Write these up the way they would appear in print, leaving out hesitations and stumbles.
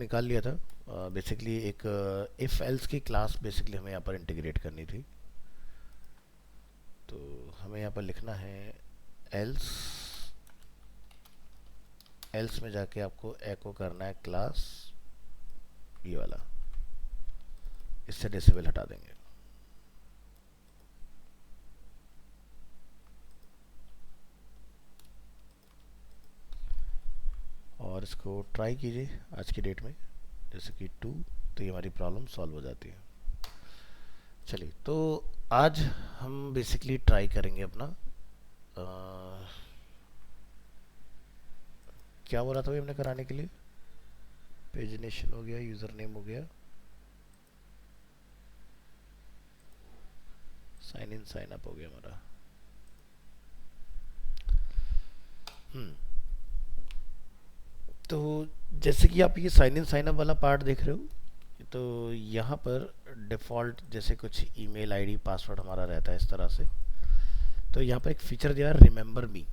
निकाल लिया था। बेसिकली एक इफ़ एल्स की क्लास बेसिकली हमें यहाँ पर इंटीग्रेट करनी थी। तो हमें यहाँ पर लिखना है एल्स। एल्स में जाके आपको एको करना है क्लास, ये वाला, इससे डिसेबल हटा देंगे। और इसको ट्राई कीजिए आज की डेट में, जैसे कि 2, तो ये हमारी प्रॉब्लम सॉल्व हो जाती है। चलिए, तो आज हम बेसिकली ट्राई करेंगे अपना क्या बोला था भाई हमने कराने के लिए। पेजिनेशन हो गया, यूज़र नेम हो गया, साइन इन साइन अप हो गया हमारा। हम्म तो जैसे कि आप ये साइन इन साइन अप वाला पार्ट देख रहे हो, तो यहाँ पर डिफ़ॉल्ट जैसे कुछ ईमेल आईडी पासवर्ड हमारा रहता है इस तरह से। तो यहाँ पर एक फीचर दिया है रिमेंबर मी।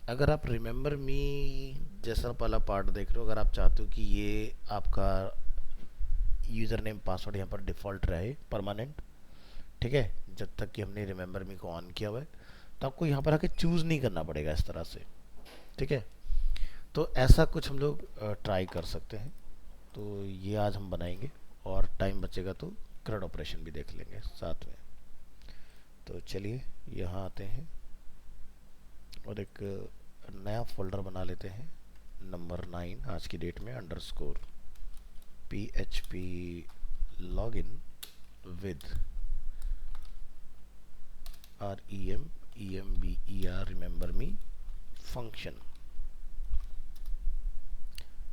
अगर आप रिमेंबर मी जैसा वाला पार्ट देख रहे हो, अगर आप चाहते हो कि ये आपका यूज़र नेम पासवर्ड यहाँ पर डिफ़ॉल्ट रहे परमानेंट, ठीक है, जब तक कि हमने रिमेंबर मी को ऑन किया हुआ है, तो आपको यहाँ पर आके चूज़ नहीं करना पड़ेगा इस तरह से। ठीक है, तो ऐसा कुछ हम लोग ट्राई कर सकते हैं। तो ये आज हम बनाएंगे, और टाइम बचेगा तो CRUD ऑपरेशन भी देख लेंगे साथ में। तो चलिए यहाँ आते हैं और एक नया फोल्डर बना लेते हैं, नंबर 9 आज की डेट में, underscore PHP login with REMEMBER remember me function.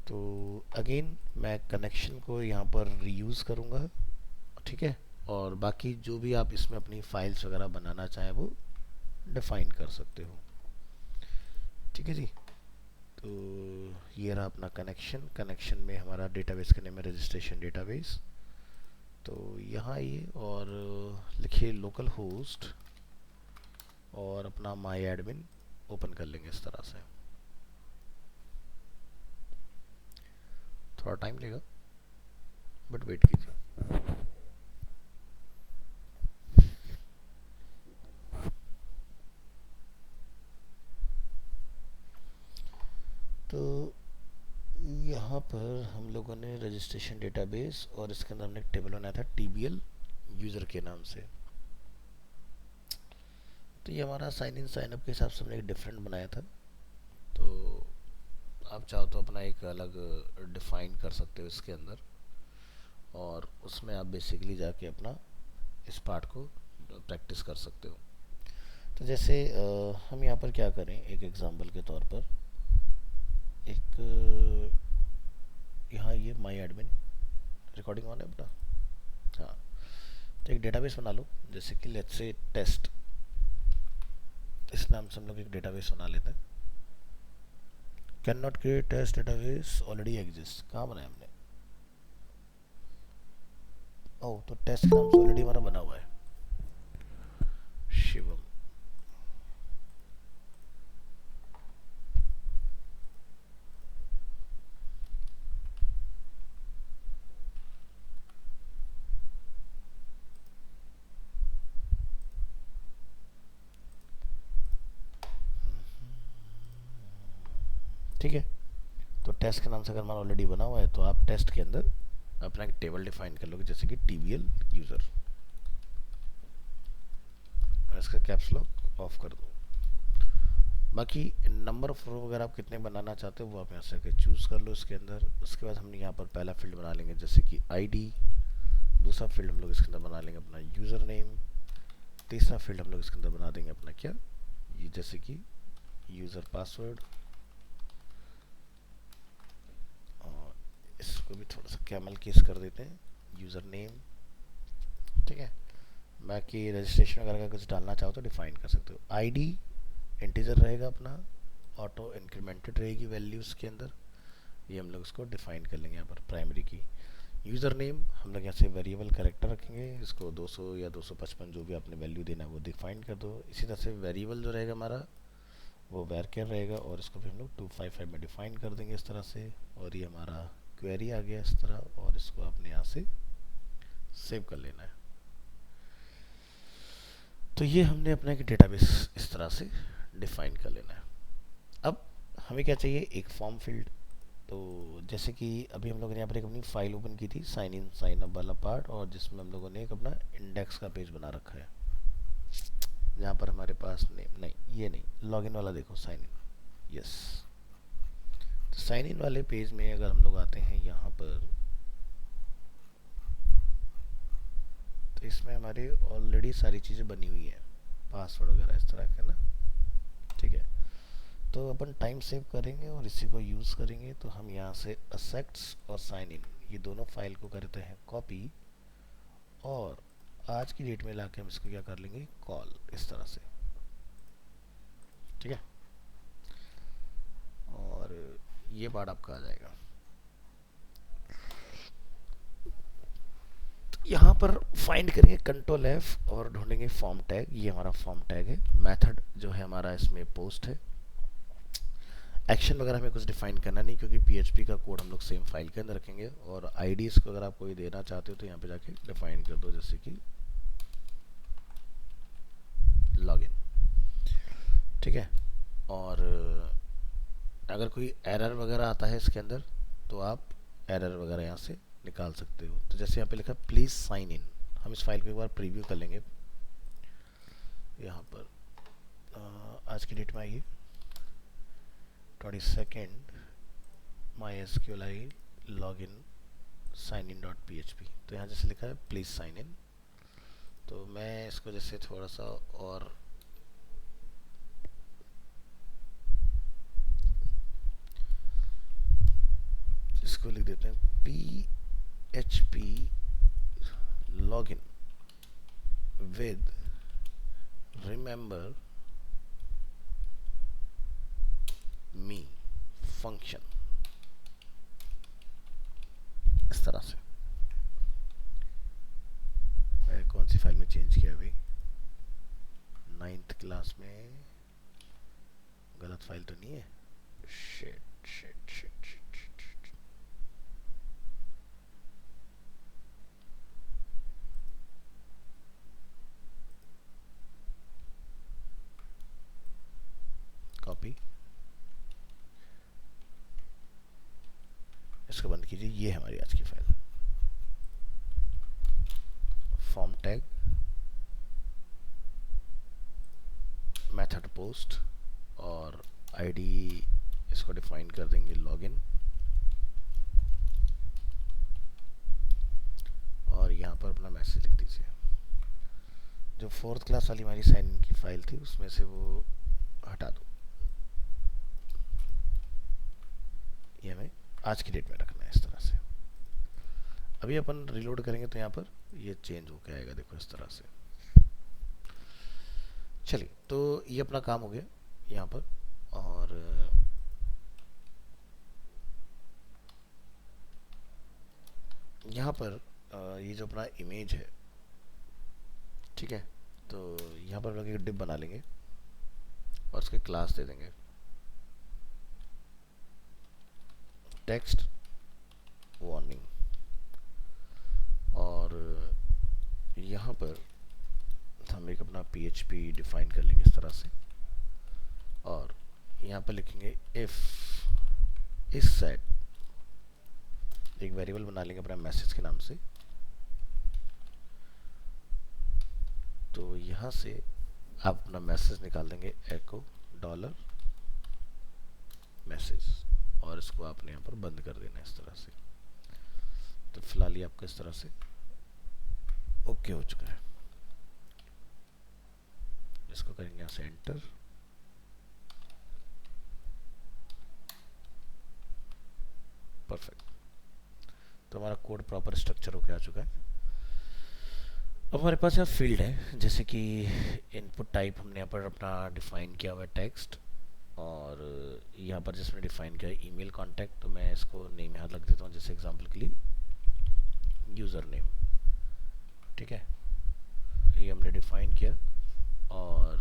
तो अगेन मैं कनेक्शन को यहाँ पर रीयूज़ करूँगा, ठीक है, और बाकी जो भी आप इसमें अपनी फाइल्स वगैरह बनाना चाहें वो डिफाइन कर सकते हो। ठीक है जी। तो ये रहा अपना कनेक्शन। कनेक्शन में हमारा डेटाबेस का नेम है रजिस्ट्रेशन डेटाबेस। तो यहाँ आइए और लिखिए लोकल होस्ट और अपना माई एडमिन ओपन कर लेंगे इस तरह से। थोड़ा टाइम लेगा, बट वेट कीजिए। तो यहाँ पर हम लोगों ने रजिस्ट्रेशन डेटाबेस और इसके अंदर हमने एक टेबल बनाया था TBL यूज़र के नाम से। तो ये हमारा साइन इन साइन अप के हिसाब से हमने एक डिफरेंट बनाया था। तो आप चाहो तो अपना एक अलग डिफाइन कर सकते हो इसके अंदर, और उसमें आप बेसिकली जाके अपना इस पार्ट को प्रैक्टिस कर सकते हो। तो जैसे हम यहाँ पर क्या करें, एक एग्जांपल के तौर पर एक यहाँ ये माई एडमिन रिकॉर्डिंग ऑन है अपना। हाँ, तो एक डेटाबेस बना लो, जैसे कि लेट्स से टेस्ट, इस नाम से हम लोग एक डेटाबेस बना लेते हैं। Can not create test database already exist, कहाँ बनाया हमने? ओह, तो टेस्ट के नाम से ऑलरेडी हमारा बना हुआ है, शिवम। ठीक है, तो टेस्ट के नाम से अगर हमारा ऑलरेडी बना हुआ है, तो आप टेस्ट के अंदर अपना एक टेबल डिफाइन कर लोगे, जैसे कि TBL यूज़र। इसका कैप्स लॉक ऑफ कर दो। बाकी नंबर ऑफ रो वगैरह आप कितने बनाना चाहते हो वो आप यहाँ से आके चूज़ कर लो इसके अंदर। उसके बाद हमने यहाँ पर पहला फील्ड बना लेंगे जैसे कि ID। दूसरा फील्ड हम लोग इसके अंदर बना लेंगे अपना यूज़र नेम। तीसरा फील्ड हम लोग इसके अंदर बना देंगे अपना क्या, ये जैसे कि यूज़र पासवर्ड। और इसको भी थोड़ा सा कैमल केस कर देते हैं, यूज़र नेम। ठीक है, बाकी रजिस्ट्रेशन वगैरह का कुछ डालना चाहो तो डिफाइन कर सकते हो। ID इंटीजर रहेगा अपना, ऑटो इंक्रीमेंटेड रहेगी वैल्यूज़ के अंदर, ये हम लोग उसको डिफाइन कर लेंगे यहाँ पर प्राइमरी की। यूज़र नेम हम लोग यहाँ से वेरिएबल कैरेक्टर रखेंगे, इसको 200 या 255 जो भी आपने वैल्यू देना है वो डिफाइन कर दो। इसी तरह से वेरिएबल जो रहेगा हमारा वो varchar रहेगा, और इसको भी हम लोग 255 में डिफाइन कर देंगे इस तरह से। और ये हमारा क्वेरी आ गया इस तरह, और इसको आपने यहाँ से सेव कर लेना है। तो ये हमने अपना एक डेटाबेस इस तरह से डिफाइन कर लेना है। अब हमें क्या चाहिए, एक फॉर्म फील्ड। तो जैसे कि अभी हम लोगों ने यहाँ पर एक अपनी फाइल ओपन की थी, साइन इन साइन अप वाला पार्ट, और जिसमें हम लोगों ने एक अपना इंडेक्स का पेज बना रखा है, जहाँ पर हमारे पास नेम नहीं, ये नहीं, लॉगिन वाला देखो, साइन इन, यस। तो साइन इन वाले पेज में अगर हम लोग आते हैं यहाँ पर, तो इसमें हमारी ऑलरेडी सारी चीज़ें बनी हुई हैं, पासवर्ड वगैरह इस तरह का ना, ठीक है। तो अपन टाइम सेव करेंगे और इसी को यूज़ करेंगे। तो हम यहाँ से असेट्स और साइन इन, ये दोनों फाइल को करते हैं कॉपी, और आज की डेट में लाके हम इसको क्या कर लेंगे, कॉल, इस तरह से, ठीक है। और ये पार्ट आपका आ जाएगा। यहाँ पर फाइंड करेंगे कंट्रोल एफ और ढूंढेंगे फॉर्म टैग, ये हमारा फॉर्म टैग है। मेथड जो है हमारा इसमें पोस्ट है। एक्शन वगैरह हमें कुछ डिफाइन करना नहीं, क्योंकि पीएचपी का कोड हम लोग सेम फाइल के अंदर रखेंगे। और आईडीज को अगर आप कोई देना चाहते हो तो यहाँ पे जाके डिफाइन कर दो, जैसे कि लॉगिन, ठीक है। और अगर कोई एरर वगैरह आता है इसके अंदर तो आप एरर वगैरह यहाँ से निकाल सकते हो। तो जैसे यहाँ पे लिखा प्लीज़ साइन इन, हम इस फाइल को एक बार प्रीव्यू कर लेंगे। यहाँ पर आज की डेट में आइए 22 MySQLi login sign in dot php। तो यहाँ जैसे लिखा है प्लीज़ साइन इन, तो मैं इसको जैसे थोड़ा सा और इसको लिख देते हैं php login with remember me function, इस तरह से। मैंने कौन सी फाइल में चेंज किया अभी, 9th क्लास में, गलत फाइल तो नहीं है, shit shit shit shit. Copy, इसको बंद कीजिए। ये हमारी आज की file, form tag, method post, और आईडी इसको डिफाइन कर देंगे लॉगिन, और यहाँ पर अपना मैसेज लिख दीजिए। जो 4th क्लास वाली हमारी साइन इन की फाइल थी उसमें से वो हटा दो, ये हमें आज की डेट में रखना है इस तरह से। अभी अपन रिलोड करेंगे तो यहाँ पर ये चेंज होके आएगा, देखो इस तरह से। चलिए, तो ये अपना काम हो गया यहाँ पर। और यहाँ पर ये जो अपना इमेज है, ठीक है, तो यहाँ पर हम लोग एक डिप बना लेंगे और उसके क्लास दे देंगे टेक्स्ट वार्निंग। और यहाँ पर हम एक अपना PHP डिफाइन कर लेंगे इस तरह से, और यहाँ पर लिखेंगे इफ इस सेट, एक वेरिएबल बना लेंगे अपना मैसेज के नाम से। तो यहाँ से आप अपना मैसेज निकाल देंगे एको डॉलर मैसेज, और इसको आपने यहाँ पर बंद कर देना इस तरह से। तो फिलहाल ये आपका इस तरह से ओके हो चुका है। इसको करेंगे यहाँ से एंटर। परफेक्ट, तो हमारा कोड प्रॉपर स्ट्रक्चर होके आ चुका है। अब हमारे पास यहाँ फील्ड है, जैसे कि इनपुट टाइप हमने यहाँ पर अपना डिफाइन किया हुआ है टेक्स्ट, और यहाँ पर जिसमें डिफाइन किया है ईमेल कॉन्टैक्ट, तो मैं इसको नेम यहाँ लग देता हूँ, जैसे एग्जांपल के लिए यूज़र नेम, ठीक है, ये हमने डिफाइन किया। और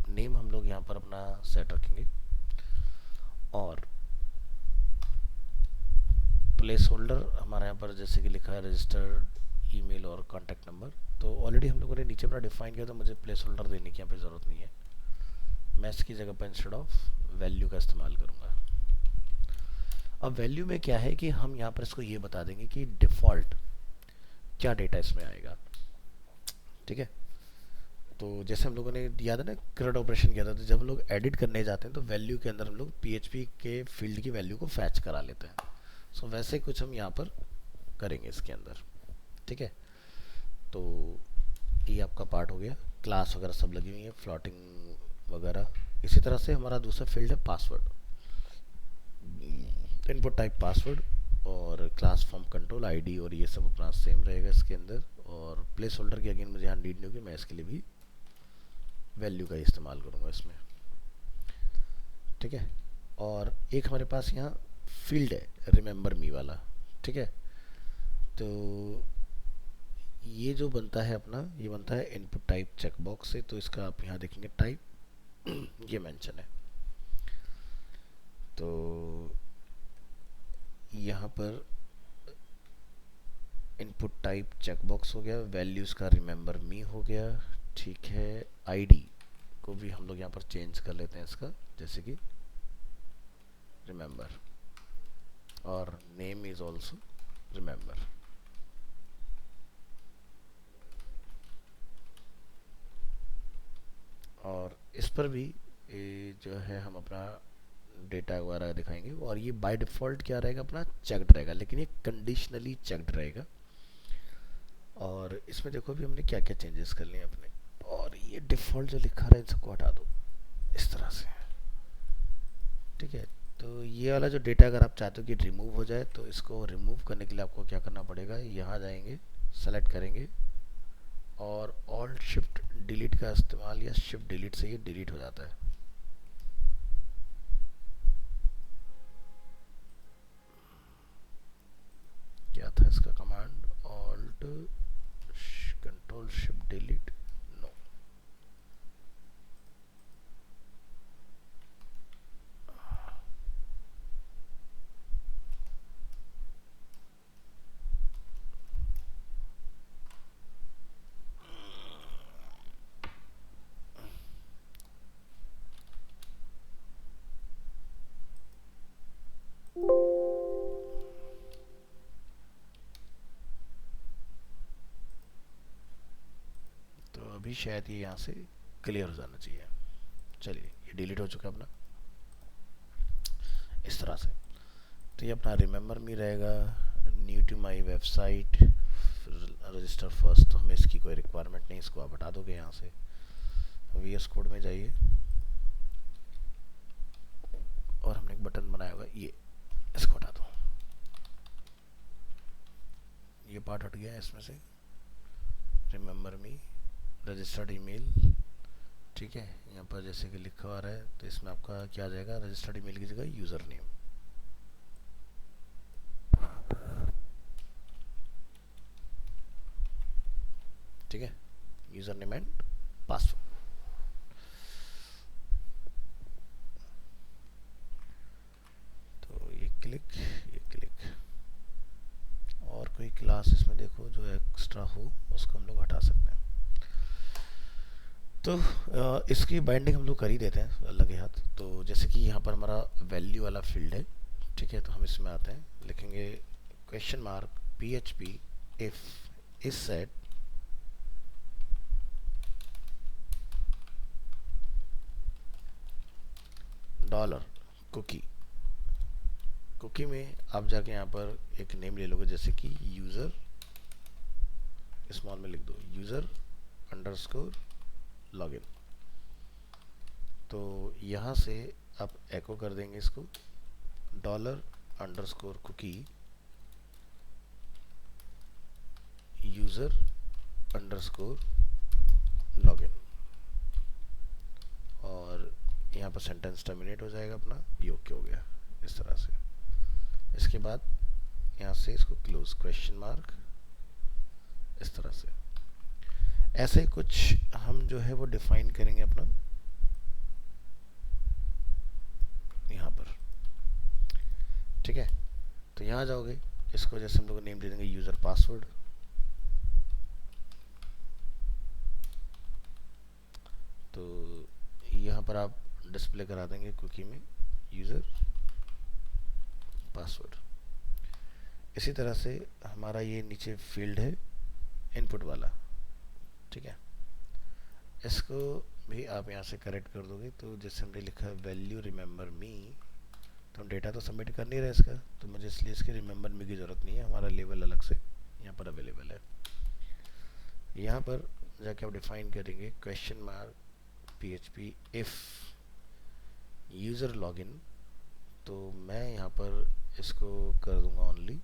नेम हम लोग यहाँ पर अपना सेट रखेंगे, और प्लेस होल्डर हमारे यहाँ पर जैसे कि लिखा है रजिस्टर्ड ईमेल और कॉन्टैक्ट नंबर, तो ऑलरेडी हम लोगों ने नीचे अपना डिफाइन किया, तो मुझे प्लेस होल्डर देने की यहाँ पे ज़रूरत नहीं है। मैं इसकी जगह पर इंस्टेड ऑफ वैल्यू का इस्तेमाल करूँगा। अब वैल्यू में क्या है कि हम यहाँ पर इसको ये बता देंगे कि डिफ़ॉल्ट क्या डेटा इसमें आएगा। ठीक है, तो जैसे हम लोगों ने याद है ना CRUD ऑपरेशन किया था, तो जब हम लोग एडिट करने जाते हैं तो वैल्यू के अंदर हम लोग PHP के फील्ड की वैल्यू को फैच करा लेते हैं। सो वैसे कुछ हम यहाँ पर करेंगे इसके अंदर। ठीक है, तो ये आपका पार्ट हो गया, क्लास वगैरह सब लगी हुई है, फ्लोटिंग वगैरह। इसी तरह से हमारा दूसरा फील्ड है पासवर्ड, इनपुट टाइप पासवर्ड, और क्लास फॉर्म कंट्रोल आईडी, और ये सब अपना सेम रहेगा इसके अंदर। और प्लेस होल्डर की अगेन मुझे यहाँ नीड नहीं होगी, मैं इसके लिए भी वैल्यू का इस्तेमाल करूँगा इसमें। ठीक है, और एक हमारे पास यहाँ फील्ड है रिमेंबर मी वाला। ठीक है, तो ये जो बनता है अपना, ये बनता है इनपुट टाइप चेकबॉक्स से, तो इसका आप यहाँ देखेंगे टाइप ये मेंशन है। तो यहाँ पर इनपुट टाइप चेकबॉक्स हो गया, वैल्यूज़ का रिमेंबर मी हो गया। ठीक है, आईडी को भी हम लोग यहाँ पर चेंज कर लेते हैं इसका, जैसे कि रिमेंबर, और नेम इज ऑल्सो रिमेंबर। और इस पर भी जो है हम अपना डेटा वगैरह दिखाएंगे, और ये बाय डिफ़ॉल्ट क्या रहेगा अपना चेक्ड रहेगा, लेकिन ये कंडीशनली चेक्ड रहेगा। और इसमें देखो अभी हमने क्या क्या चेंजेस कर लिए अपने, और ये डिफ़ॉल्ट जो लिखा रहा है इन सबको हटा दो इस तरह से। ठीक है, तो ये वाला जो डेटा अगर आप चाहते हो कि रिमूव हो जाए, तो इसको रिमूव करने के लिए आपको क्या करना पड़ेगा, यहाँ जाएंगे, सेलेक्ट करेंगे, और ऑल्ट शिफ्ट डिलीट का इस्तेमाल, या शिफ्ट डिलीट से ये डिलीट हो जाता है। क्या था इसका command, alt control shift delete, no, तो अभी शायद ये यहाँ से क्लियर हो जाना चाहिए। चलिए, ये डिलीट हो चुका है अपना इस तरह से। तो ये अपना रिमेंबर मी रहेगा, new to my website, register first, तो हमें इसकी कोई रिक्वायरमेंट नहीं, इसको आप हटा दोगे यहाँ से। VS कोड में जाइए, और हमने एक बटन बनाया होगा, ये इसको हटा दो, ये पार्ट हट गया है इसमें से। रिमेंबर मी, रजिस्टर्ड ईमेल। ठीक है, यहाँ पर जैसे कि लिखा हुआ है, तो इसमें आपका क्या आ जाएगा, रजिस्टर्ड ईमेल की जगह यूज़र नेम। ठीक है, यूज़र नेम एंड पासवर्ड। तो ये क्लिक, ये क्लिक, और कोई क्लास इसमें देखो जो एक्स्ट्रा हो उसको हम लोग हटा सकते हैं। तो इसकी बाइंडिंग हम लोग कर ही देते हैं लगे हाथ। तो जैसे कि यहाँ पर हमारा वैल्यू वाला फील्ड है। ठीक है, तो हम इसमें आते हैं, लिखेंगे question mark PHP if is set dollar cookie. Cookie में आप जाके यहाँ पर एक नेम ले लोगे, जैसे कि यूज़र, स्मॉल में लिख दो यूज़र अंडरस्कोर लॉगिन। तो यहाँ से आप एको कर देंगे इसको, dollar underscore cookie user underscore login, और यहाँ पर सेंटेंस टर्मिनेट हो जाएगा अपना, ये ओके हो गया इस तरह से। इसके बाद यहाँ से इसको क्लोज, क्वेश्चन मार्क, इस तरह से। ऐसे कुछ हम जो है वो डिफाइन करेंगे अपना यहाँ पर। ठीक है, तो यहाँ जाओगे इसको जैसे हम लोग नेम दे देंगे यूज़र पासवर्ड। तो यहाँ पर आप डिस्प्ले करा देंगे कुकी में यूज़र पासवर्ड। इसी तरह से हमारा ये नीचे फील्ड है इनपुट वाला, ठीक है। इसको भी आप यहाँ से करेक्ट कर दोगे। तो जैसे हमने लिखा वैल्यू रिमेंबर मी, तो हम डेटा तो सबमिट कर नहीं रहे इसका, तो मुझे इसलिए इसके रिमेंबर मी की ज़रूरत नहीं है, हमारा लेवल अलग से यहाँ पर अवेलेबल है। यहाँ पर जाके आप डिफाइन करेंगे question mark PHP if user login. तो मैं यहाँ पर इसको कर दूंगा only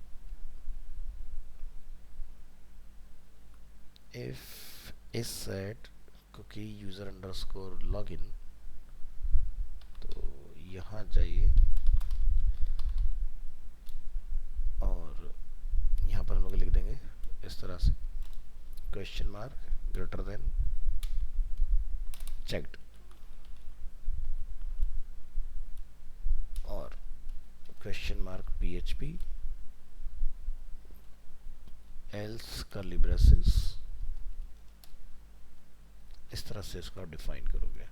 if is set cookie user underscore login. तो यहाँ जाइए और यहाँ पर हम लोग लिख देंगे इस तरह से question mark greater than checked और question mark PHP else curly braces. इस तरह से इसको आप डिफाइन करोगे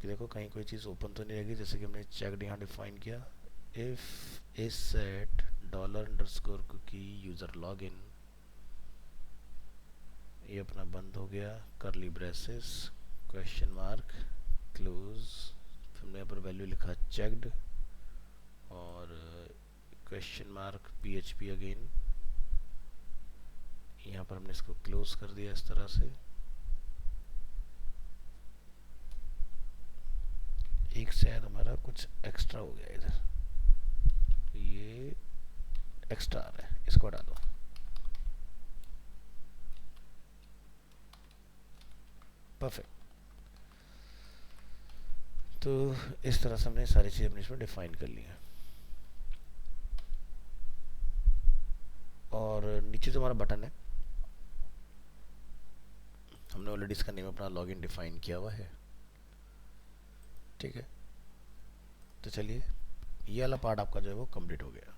कि देखो कहीं कोई चीज़ ओपन तो नहीं रहेगी। जैसे कि हमने चेक्ड यहाँ डिफाइन किया, if is set dollar underscore cookie user login, ये अपना बंद हो गया, curly braces question mark close, फिर हमने यहाँ पर वैल्यू लिखा चेक्ड और क्वेश्चन मार्क PHP अगेन, यहाँ पर हमने इसको क्लोज कर दिया इस तरह से। एक शायद हमारा कुछ एक्स्ट्रा हो गया इधर, ये एक्स्ट्रा आ रहा है, इसको हटा दो। परफेक्ट। तो इस तरह से हमने सारी चीज़ें अपनी इसमें डिफाइन कर ली हैं। और नीचे जो हमारा बटन है, हमने ऑलरेडी इसका नेम अपना लॉगिन डिफाइन किया हुआ है, ठीक है। तो चलिए ये वाला पार्ट आपका जो है वो कंप्लीट हो गया।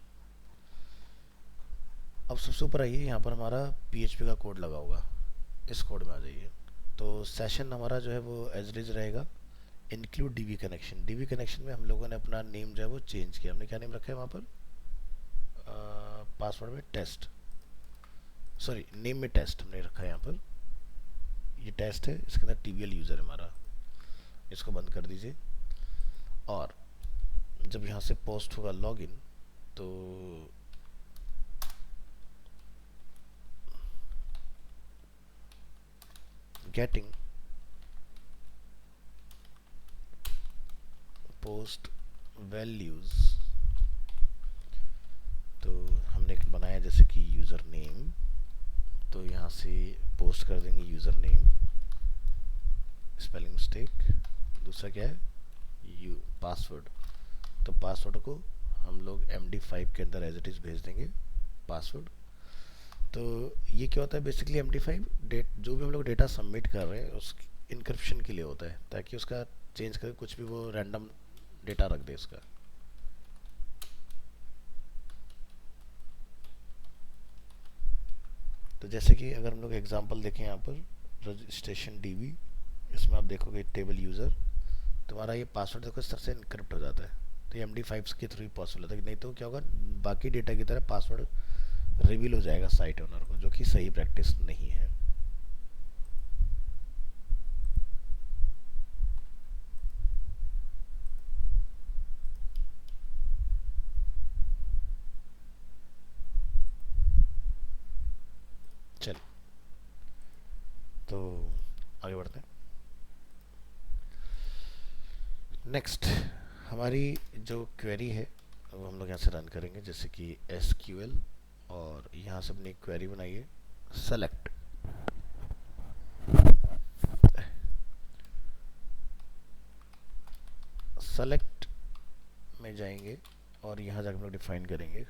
अब सबसे ऊपर आइए, यहाँ पर हमारा PHP का कोड लगा होगा, इस कोड में आ जाइए। तो सेशन हमारा जो है वो एज इट इज रहेगा, include DB connection. DB connection में हम लोगों ने अपना नेम जो है वो चेंज किया। हमने क्या नेम रखा है वहाँ पर, पासवर्ड में टेस्ट, सॉरी नेम में टेस्ट हमने रखा है यहाँ पर। ये टेस्ट है, इसके अंदर TBL यूज़र है हमारा, इसको बंद कर दीजिए। और जब यहाँ से पोस्ट होगा लॉगिन, तो गेटिंग पोस्ट वैल्यूज, तो हमने एक बनाया जैसे कि यूज़र नेम, तो यहाँ से पोस्ट कर देंगे यूज़र नेम, स्पेलिंग मिस्टेक। दूसरा क्या है, यू पासवर्ड, तो पासवर्ड को हम लोग MD5 के अंदर एज इट इज़ भेज देंगे पासवर्ड। तो ये क्या होता है बेसिकली, MD5 जो भी हम लोग डेटा सबमिट कर रहे हैं उस इनक्रिप्शन के लिए होता है, ताकि उसका चेंज करके कुछ भी वो रैंडम डेटा रख दे इसका। तो जैसे कि अगर हम लोग एग्जांपल देखें यहाँ पर रजिस्ट्रेशन DB, इसमें आप देखोगे टेबल यूज़र, तुम्हारा ये पासवर्ड देखो इस तरह से इनक्रिप्ट हो जाता है। तो ये MD5 के थ्रू ही पॉसिबल होता है, नहीं तो क्या होगा, बाकी डेटा की तरह पासवर्ड रिवील हो जाएगा साइट ओनर को, जो कि सही प्रैक्टिस नहीं है। चल तो आगे बढ़ते हैं। नेक्स्ट हमारी जो क्वेरी है वो हम लोग यहाँ से रन करेंगे, जैसे कि SQL, और यहाँ से अपनी क्वेरी बनाइए, सेलेक्ट सेलेक्ट में जाएंगे और यहाँ जाकर हम लोग डिफाइन करेंगे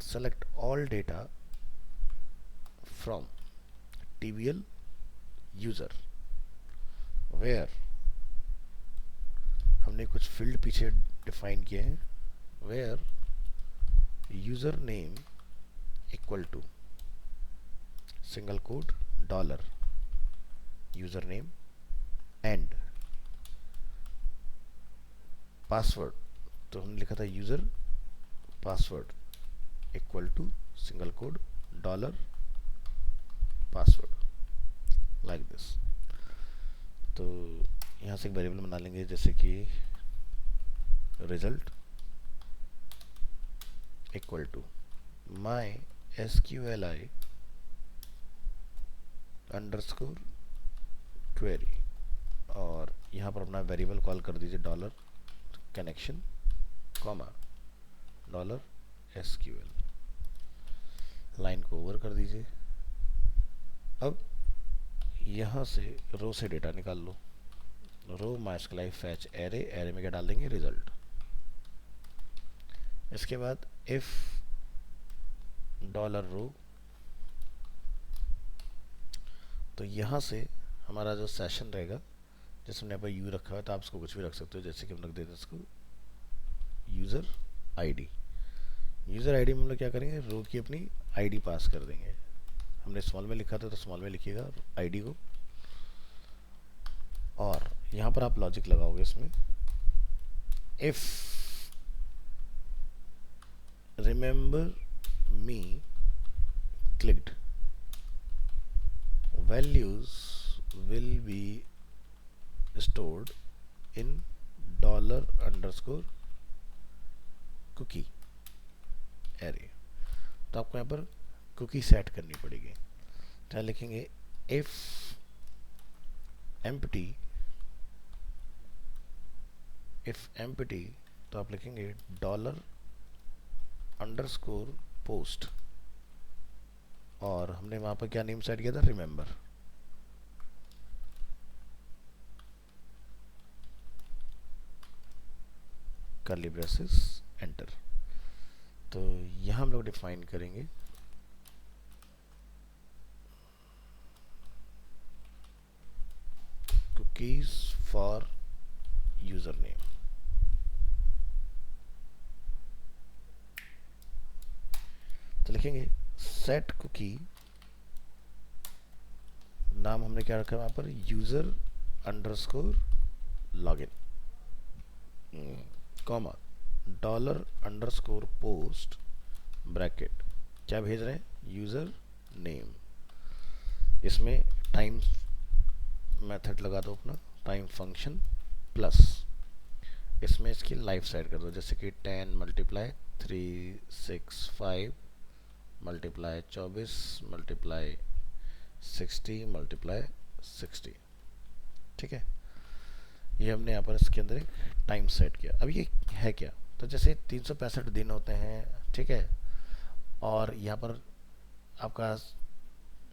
select all data from TBL user, where हमने कुछ फील्ड पीछे डिफाइन किए हैं, where user name equal to single quote dollar user name and password, तो हमने लिखा था user password equal to single code dollar password like this. तो यहाँ से एक वेरिएबल बना लेंगे जैसे कि result equal to my SQLi underscore query, और यहाँ पर अपना वेरिएबल कॉल कर दीजिए dollar connection comma dollar SQL, line को ओवर कर दीजिए। अब यहाँ से रो से डेटा निकाल लो, रो mysqli fetch एरे, एरे में क्या डाल देंगे रिजल्ट। इसके बाद इफ डॉलर रो, तो यहाँ से हमारा जो सेशन रहेगा जिसमें यहाँ पर यू रखा है, तो आप इसको कुछ भी रख सकते हो, जैसे कि हम रख देते हैं इसको यूज़र आईडी। यूज़र आईडी में हम लोग क्या करेंगे, रो की अपनी आईडी पास कर देंगे। हमने स्मॉल में लिखा था तो स्मॉल में लिखिएगा आईडी को, और यहाँ पर आप लॉजिक लगाओगे इसमें if remember me clicked values will be stored in dollar underscore cookie array। तो आपको यहाँ पर कुकी सेट करनी पड़ेगी, तो लिखेंगे if empty, if empty तो आप लिखेंगे डॉलर अंडरस्कोर पोस्ट, और हमने वहां पर क्या नेम सेट किया था, रिमेंबर। Curly braces enter. तो यहां हम लोग डिफाइन करेंगे कुकीज फॉर यूजर नेम। तो लिखेंगे सेट कुकी, नाम हमने क्या रखा है वहां पर, user underscore login comma dollar underscore post bracket, क्या भेज रहे हैं, यूजर नेम। इसमें टाइम मेथड लगा दो अपना, टाइम फंक्शन प्लस इसमें इसकी लाइफ सेट कर दो, जैसे कि 10 मल्टीप्लाई 365 मल्टीप्लाई 24 मल्टीप्लाई 60 मल्टीप्लाई 60। ठीक है, ये हमने यहाँ पर इसके अंदर एक टाइम सेट किया। अब ये है क्या, तो जैसे 365 दिन होते हैं, ठीक है, और यहाँ पर आपका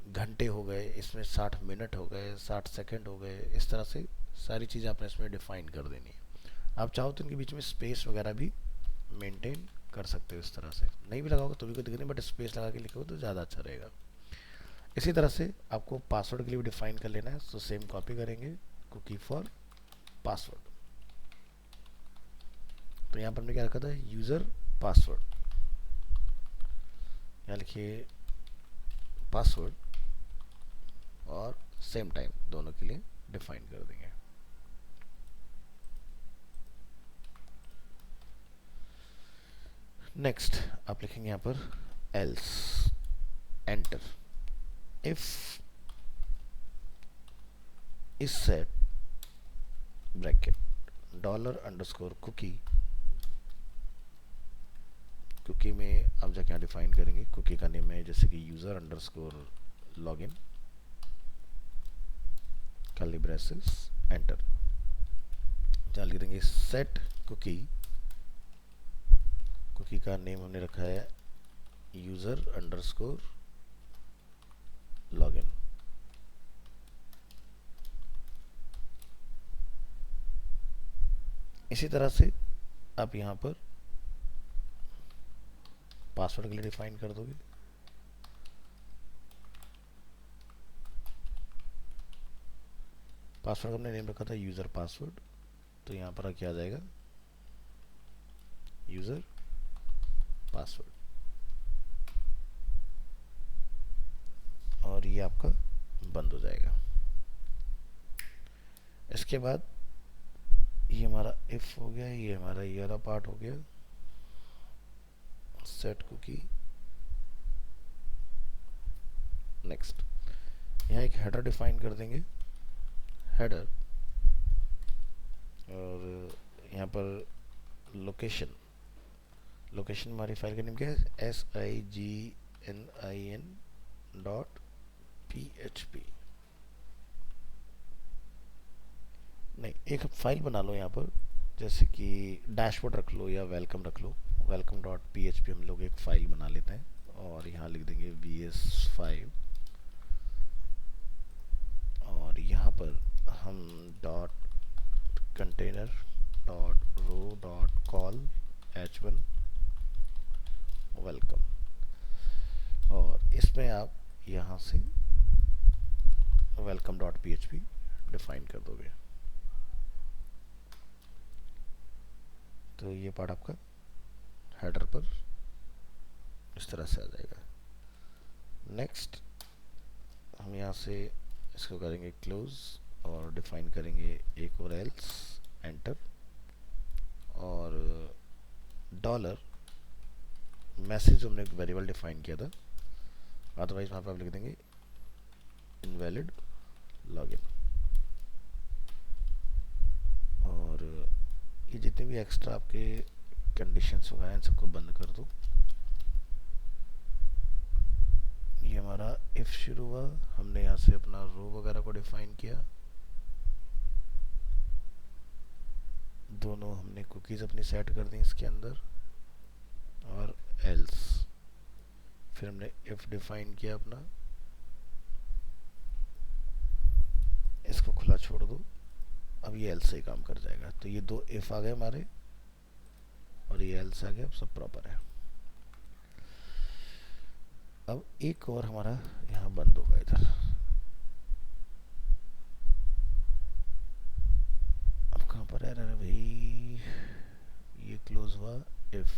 घंटे हो गए, इसमें 60 मिनट हो गए, 60 सेकंड हो गए, इस तरह से सारी चीज़ें आपने इसमें डिफाइन कर देनी है। आप चाहो तो इनके बीच में स्पेस वगैरह भी मेंटेन कर सकते हो, इस तरह से नहीं भी लगाओगे तो भी कोई दिक्कत नहीं, बट स्पेस लगा के लिखोगे तो ज़्यादा अच्छा रहेगा। इसी तरह से आपको पासवर्ड के लिए भी डिफाइन कर लेना है, तो सेम कॉपी करेंगे कुकी फॉर पासवर्ड। तो यहाँ पर हमने क्या रखा था, यूज़र पासवर्ड, यहाँ लिखिए पासवर्ड, और सेम टाइम दोनों के लिए डिफाइन कर देंगे। नेक्स्ट आप लिखेंगे यहाँ पर else enter if is set bracket dollar underscore cookie, cookie में आप जाके यहाँ डिफाइन करेंगे, कुकी का नेम है जैसे कि user underscore login curly braces enter. जहाँ लिख देंगे सेट कुकी, कुकी का नेम हमने रखा है यूजर अंडरस्कोर लॉगिन। इसी तरह से आप यहाँ पर पासवर्ड के लिए डिफाइन कर दोगे, पासवर्ड हमने नेम रखा था यूजर पासवर्ड, तो यहाँ पर क्या आ जाएगा, यूजर पासवर्ड। ये आपका बंद हो जाएगा। इसके बाद ये हमारा इफ हो गया, ये हमारा ये वाला पार्ट हो गया सेट कुकी। नेक्स्ट यहाँ एक हेडर डिफाइन कर देंगे, हेडर, और यहाँ पर लोकेशन, लोकेशन हमारी फाइल का नेम क्या है, signin.php। नहीं, एक फाइल बना लो यहाँ पर, जैसे कि डैशबोर्ड रख लो या वेलकम रख लो, welcome dot P H P हम लोग एक फ़ाइल बना लेते हैं और यहाँ लिख देंगे vs5, और यहाँ पर हम dot container dot row dot call h1 welcome, और इसमें आप यहाँ से welcome dot P H P define कर दोगे। तो ये पार्ट आपका हेडर पर इस तरह से आ जाएगा। नेक्स्ट हम यहाँ से इसको करेंगे क्लोज और डिफाइन करेंगे एक और एल्स, एंटर, और डॉलर मैसेज हमने एक वेरिएबल डिफाइन किया था, अदरवाइज वहाँ पर आप लिख देंगे इनवैलिड लॉगिन। और ये जितने भी एक्स्ट्रा आपके कंडीशंस वगैरह इन सबको बंद कर दो। ये हमारा इफ शुरू हुआ, हमने यहाँ से अपना रो वगैरह को डिफाइन किया, दोनों हमने कुकीज़ अपनी सेट कर दी इसके अंदर, और एल्स, फिर हमने इफ डिफाइन किया अपना, इसको खुला छोड़ दो, अब ये एल्स से ही काम कर जाएगा। तो ये दो इफ आ गए हमारे और ये एल्स आ गया, अब सब प्रॉपर है। अब एक और हमारा यहाँ बंद होगा इधर, अब कहाँ पर है, अरे भाई ये क्लोज हुआ, इफ,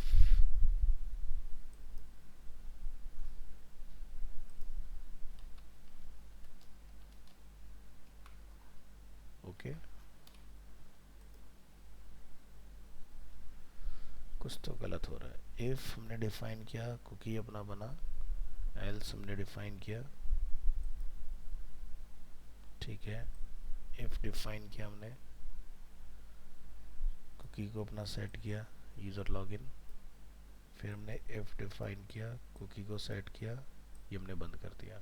ओके, कुछ तो गलत हो रहा है। इफ हमने डिफाइन किया, कुकी अपना बना, एल्स हमने डिफाइन किया, ठीक है, इफ डिफाइन किया हमने, कुकी को अपना सेट किया यूज़र लॉगिन, फिर हमने इफ डिफाइन किया, कुकी को सेट किया, ये हमने बंद कर दिया।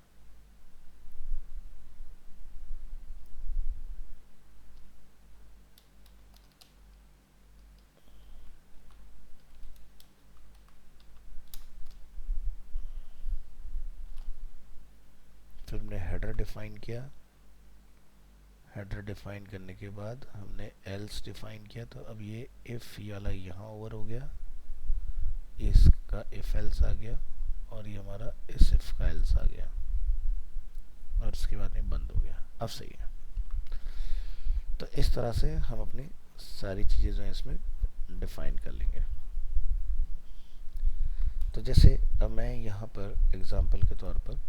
फिर हमने हेडर डिफाइन किया, हेडर डिफाइन करने के बाद हमने एल्स डिफाइन किया, तो अब ये इफ वाला यहाँ ओवर हो गया, इसका इफ एल्स आ गया, और ये हमारा इस इफ का एल्स आ गया, और इसके बाद में बंद हो गया। अब सही है। तो इस तरह से हम अपनी सारी चीज़ें जो है इसमें डिफाइन कर लेंगे। तो जैसे अब मैं यहाँ पर एग्जांपल के तौर पर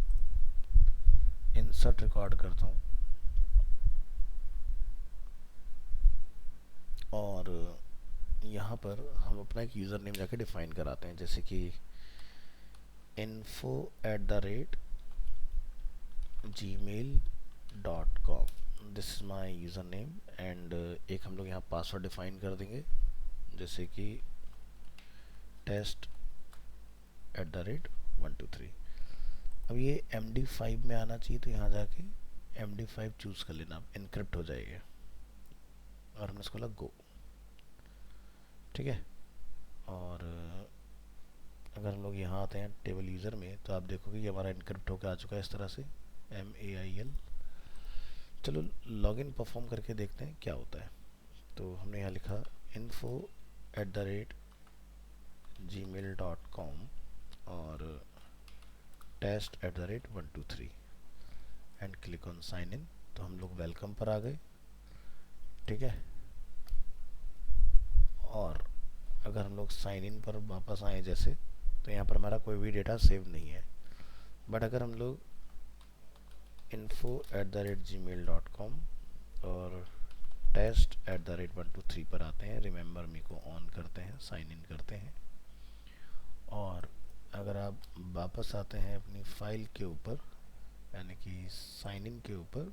इंसर्ट रिकॉर्ड करता हूँ, और यहाँ पर हम अपना एक यूज़र नेम जाके डिफाइन कराते हैं, जैसे कि info@gmail.com, this is my user name, and एक हम लोग यहाँ पासवर्ड डिफाइन कर देंगे, जैसे कि test@123। अब ये MD5 में आना चाहिए, तो यहाँ जाके MD5 चूज़ कर लेना, इनक्रिप्ट हो जाएगा, और हमने इसको लगा गो, ठीक है। और अगर हम लोग यहाँ आते हैं टेबल यूज़र में, तो आप देखोगे ये हमारा इनक्रिप्ट होकर आ चुका है इस तरह से, MAIL। चलो लॉगिन परफॉर्म करके देखते हैं क्या होता है। तो हमने यहाँ लिखा info@gmail.com और test@123 and click on sign in. तो हम लोग वेलकम पर आ गए, ठीक है। और अगर हम लोग साइन इन पर वापस आए जैसे, तो यहाँ पर हमारा कोई भी डेटा सेव नहीं है। बट अगर हम लोग info@gmail.com और test@123 पर आते हैं, रिमेंबर मी को ऑन करते हैं, साइन इन करते हैं और अगर आप वापस आते हैं अपनी फाइल के ऊपर यानी कि साइन इन के ऊपर,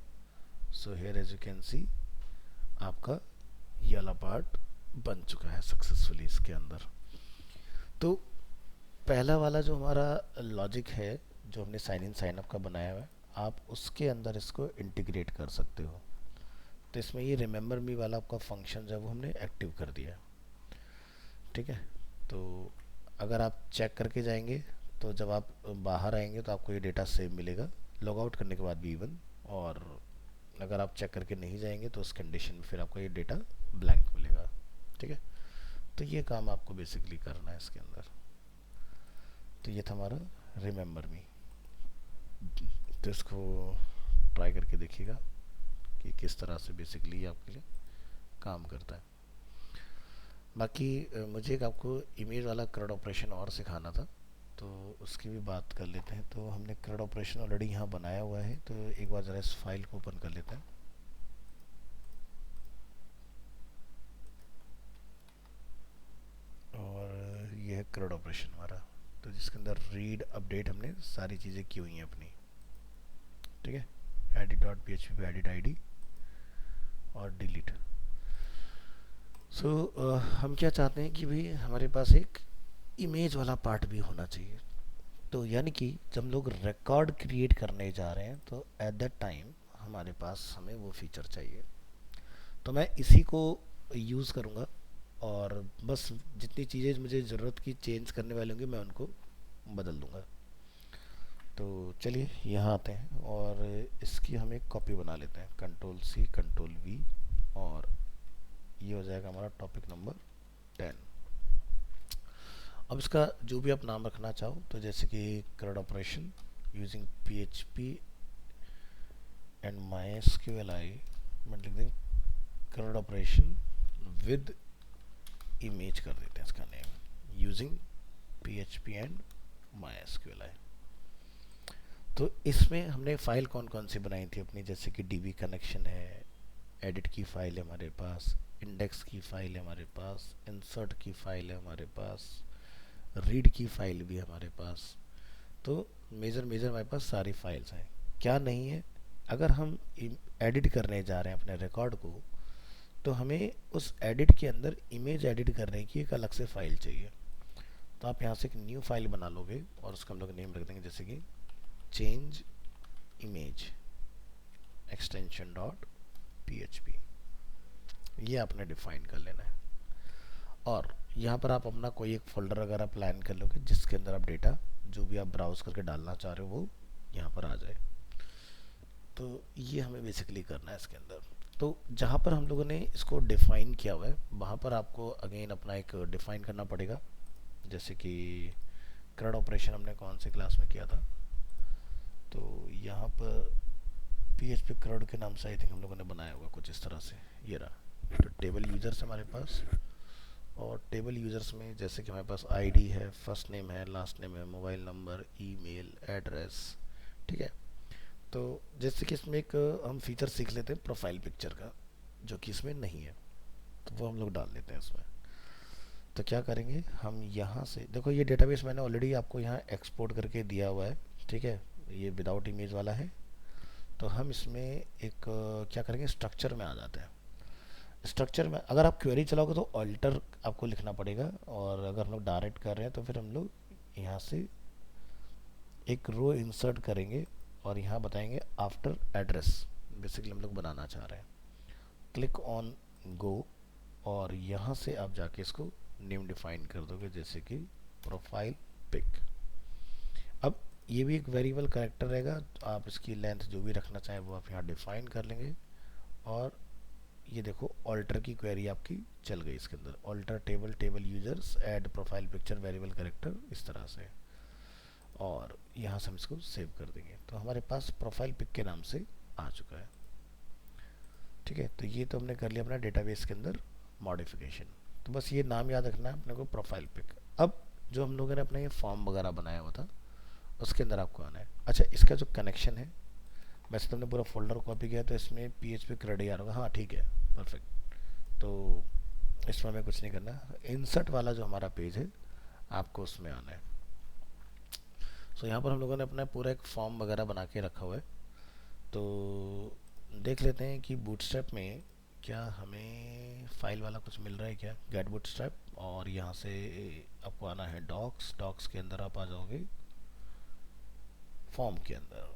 so here as you can see आपका ये वाला पार्ट बन चुका है सक्सेसफुली इसके अंदर। तो पहला वाला जो हमारा लॉजिक है जो हमने साइन इन साइन अप का बनाया हुआ है, आप उसके अंदर इसको इंटीग्रेट कर सकते हो। तो इसमें ये रिमेंबर मी वाला आपका फंक्शन जो है वो हमने एक्टिव कर दिया है, ठीक है। तो अगर आप चेक करके जाएंगे तो जब आप बाहर आएंगे तो आपको ये डेटा सेव मिलेगा, लॉग आउट करने के बाद भी इवन, और अगर आप चेक करके नहीं जाएंगे तो उस कंडीशन में फिर आपको ये डेटा ब्लैंक मिलेगा, ठीक है। तो ये काम आपको बेसिकली करना है इसके अंदर। तो ये था हमारा रिमेंबर मी। तो इसको ट्राई करके देखिएगा कि किस तरह से बेसिकली आपके लिए काम करता है। बाकी मुझे एक आपको इमेज वाला क्रड ऑपरेशन और सिखाना था, तो उसकी भी बात कर लेते हैं। तो हमने क्रड ऑपरेशन ऑलरेडी यहाँ बनाया हुआ है, तो एक बार ज़रा इस फाइल को ओपन कर लेते हैं। और ये है क्रड ऑपरेशन हमारा, तो जिसके अंदर रीड अपडेट हमने सारी चीज़ें की हुई हैं अपनी, ठीक है। edit.php पे एडिट आईडी और डिलीट। सो हम क्या चाहते हैं कि भाई हमारे पास एक इमेज वाला पार्ट भी होना चाहिए। तो यानी कि जब हम लोग रिकॉर्ड क्रिएट करने जा रहे हैं तो एट दैट टाइम हमारे पास हमें वो फीचर चाहिए। तो मैं इसी को यूज़ करूँगा और बस जितनी चीज़ें मुझे ज़रूरत की चेंज करने वाली होंगी मैं उनको बदल दूँगा। तो चलिए यहाँ आते हैं और इसकी हम एक कॉपी बना लेते हैं, Ctrl+C Ctrl+V, और ये हो जाएगा हमारा टॉपिक नंबर 10। अब इसका जो भी आप नाम रखना चाहो, तो जैसे कि क्रड operation using PHP and MySQLi, मैं लिख दें क्रड ऑपरेशन विद इमेज कर देते हैं इसका name, using PHP and MySQLi। तो इसमें हमने फ़ाइल कौन कौन सी बनाई थी अपनी, जैसे कि DB कनेक्शन है, एडिट की फ़ाइल है हमारे पास, इंडेक्स की फ़ाइल है हमारे पास, इंसर्ट की फ़ाइल है हमारे पास, रीड की फ़ाइल भी है हमारे पास। तो मेजर हमारे पास सारी फाइल्स हैं। क्या नहीं है, अगर हम एडिट करने जा रहे हैं अपने रिकॉर्ड को, तो हमें उस एडिट के अंदर इमेज एडिट करने की एक अलग से फ़ाइल चाहिए। तो आप यहाँ से एक न्यू फाइल बना लोगे और उसका हम लोग नेम रख देंगे जैसे कि change image extension dot PHP। ये आपने डिफाइन कर लेना है और यहाँ पर आप अपना कोई एक फोल्डर अगर प्लान कर लोगे जिसके अंदर आप डेटा जो भी आप ब्राउज करके डालना चाह रहे हो वो यहाँ पर आ जाए। तो ये हमें बेसिकली करना है इसके अंदर। तो जहाँ पर हम लोगों ने इसको डिफ़ाइन किया हुआ है वहाँ पर आपको अगेन अपना एक डिफ़ाइन करना पड़ेगा। जैसे कि क्रड ऑपरेशन हमने कौन से क्लास में किया था, तो यहाँ पर PHP क्रड के नाम से आई थिंक हम लोगों ने बनाया होगा कुछ इस तरह से। ये रहा, तो टेबल यूज़र्स हमारे पास, और टेबल यूज़र्स में जैसे कि हमारे पास आईडी है, फर्स्ट नेम है, लास्ट नेम है, मोबाइल नंबर, ईमेल एड्रेस, ठीक है। तो जैसे कि इसमें एक हम फीचर सीख लेते हैं प्रोफाइल पिक्चर का, जो कि इसमें नहीं है, तो वो हम लोग डाल लेते हैं इसमें। तो क्या करेंगे हम यहाँ से, देखो ये डेटाबेस मैंने ऑलरेडी आपको यहाँ एक्सपोर्ट करके दिया हुआ है, ठीक है। ये विदाउट इमेज वाला है। तो हम इसमें एक क्या करेंगे, स्ट्रक्चर में आ जाते हैं। स्ट्रक्चर में अगर आप क्वेरी चलाओगे तो ऑल्टर आपको लिखना पड़ेगा, और अगर हम लोग डायरेक्ट कर रहे हैं तो फिर हम लोग यहाँ से एक रो इंसर्ट करेंगे और यहाँ बताएंगे आफ्टर एड्रेस, बेसिकली हम लोग बनाना चाह रहे हैं। क्लिक ऑन गो और यहाँ से आप जाके इसको नेम डिफाइन कर दोगे जैसे कि प्रोफाइल पिक। अब ये भी एक वेरिएबल कैरेक्टर रहेगा, तो आप इसकी लेंथ जो भी रखना चाहें वो आप यहाँ डिफाइन कर लेंगे। और ये देखो ऑल्टर की क्वेरी आपकी चल गई इसके अंदर, alter table users add profile picture variable character, इस तरह से। और यहाँ से हम इसको सेव कर देंगे, तो हमारे पास प्रोफाइल पिक के नाम से आ चुका है, ठीक है। तो ये तो हमने कर लिया अपना डेटाबेस के अंदर मॉडिफिकेशन। तो बस ये नाम याद रखना है अपने को, प्रोफाइल पिक। अब जो हम लोगों ने अपना ये फॉर्म वगैरह बनाया हुआ था उसके अंदर आपको आना है। अच्छा, इसका जो कनेक्शन है वैसे तुमने पूरा फोल्डर कॉपी किया तो इसमें PHP क्रेडी आ रहा होगा, हाँ ठीक है, परफेक्ट। तो इसमें हमें कुछ नहीं करना, इंसर्ट वाला जो हमारा पेज है आपको उसमें आना है। सो यहाँ पर हम लोगों ने अपना पूरा एक फॉर्म वगैरह बना के रखा हुआ है। तो देख लेते हैं कि बूटस्ट्रैप में क्या हमें फाइल वाला कुछ मिल रहा है क्या, गेट बूटस्ट्रैप। और यहाँ से आपको आना है डॉक्स, डॉक्स के अंदर आप आ जाओगे फॉर्म के अंदर।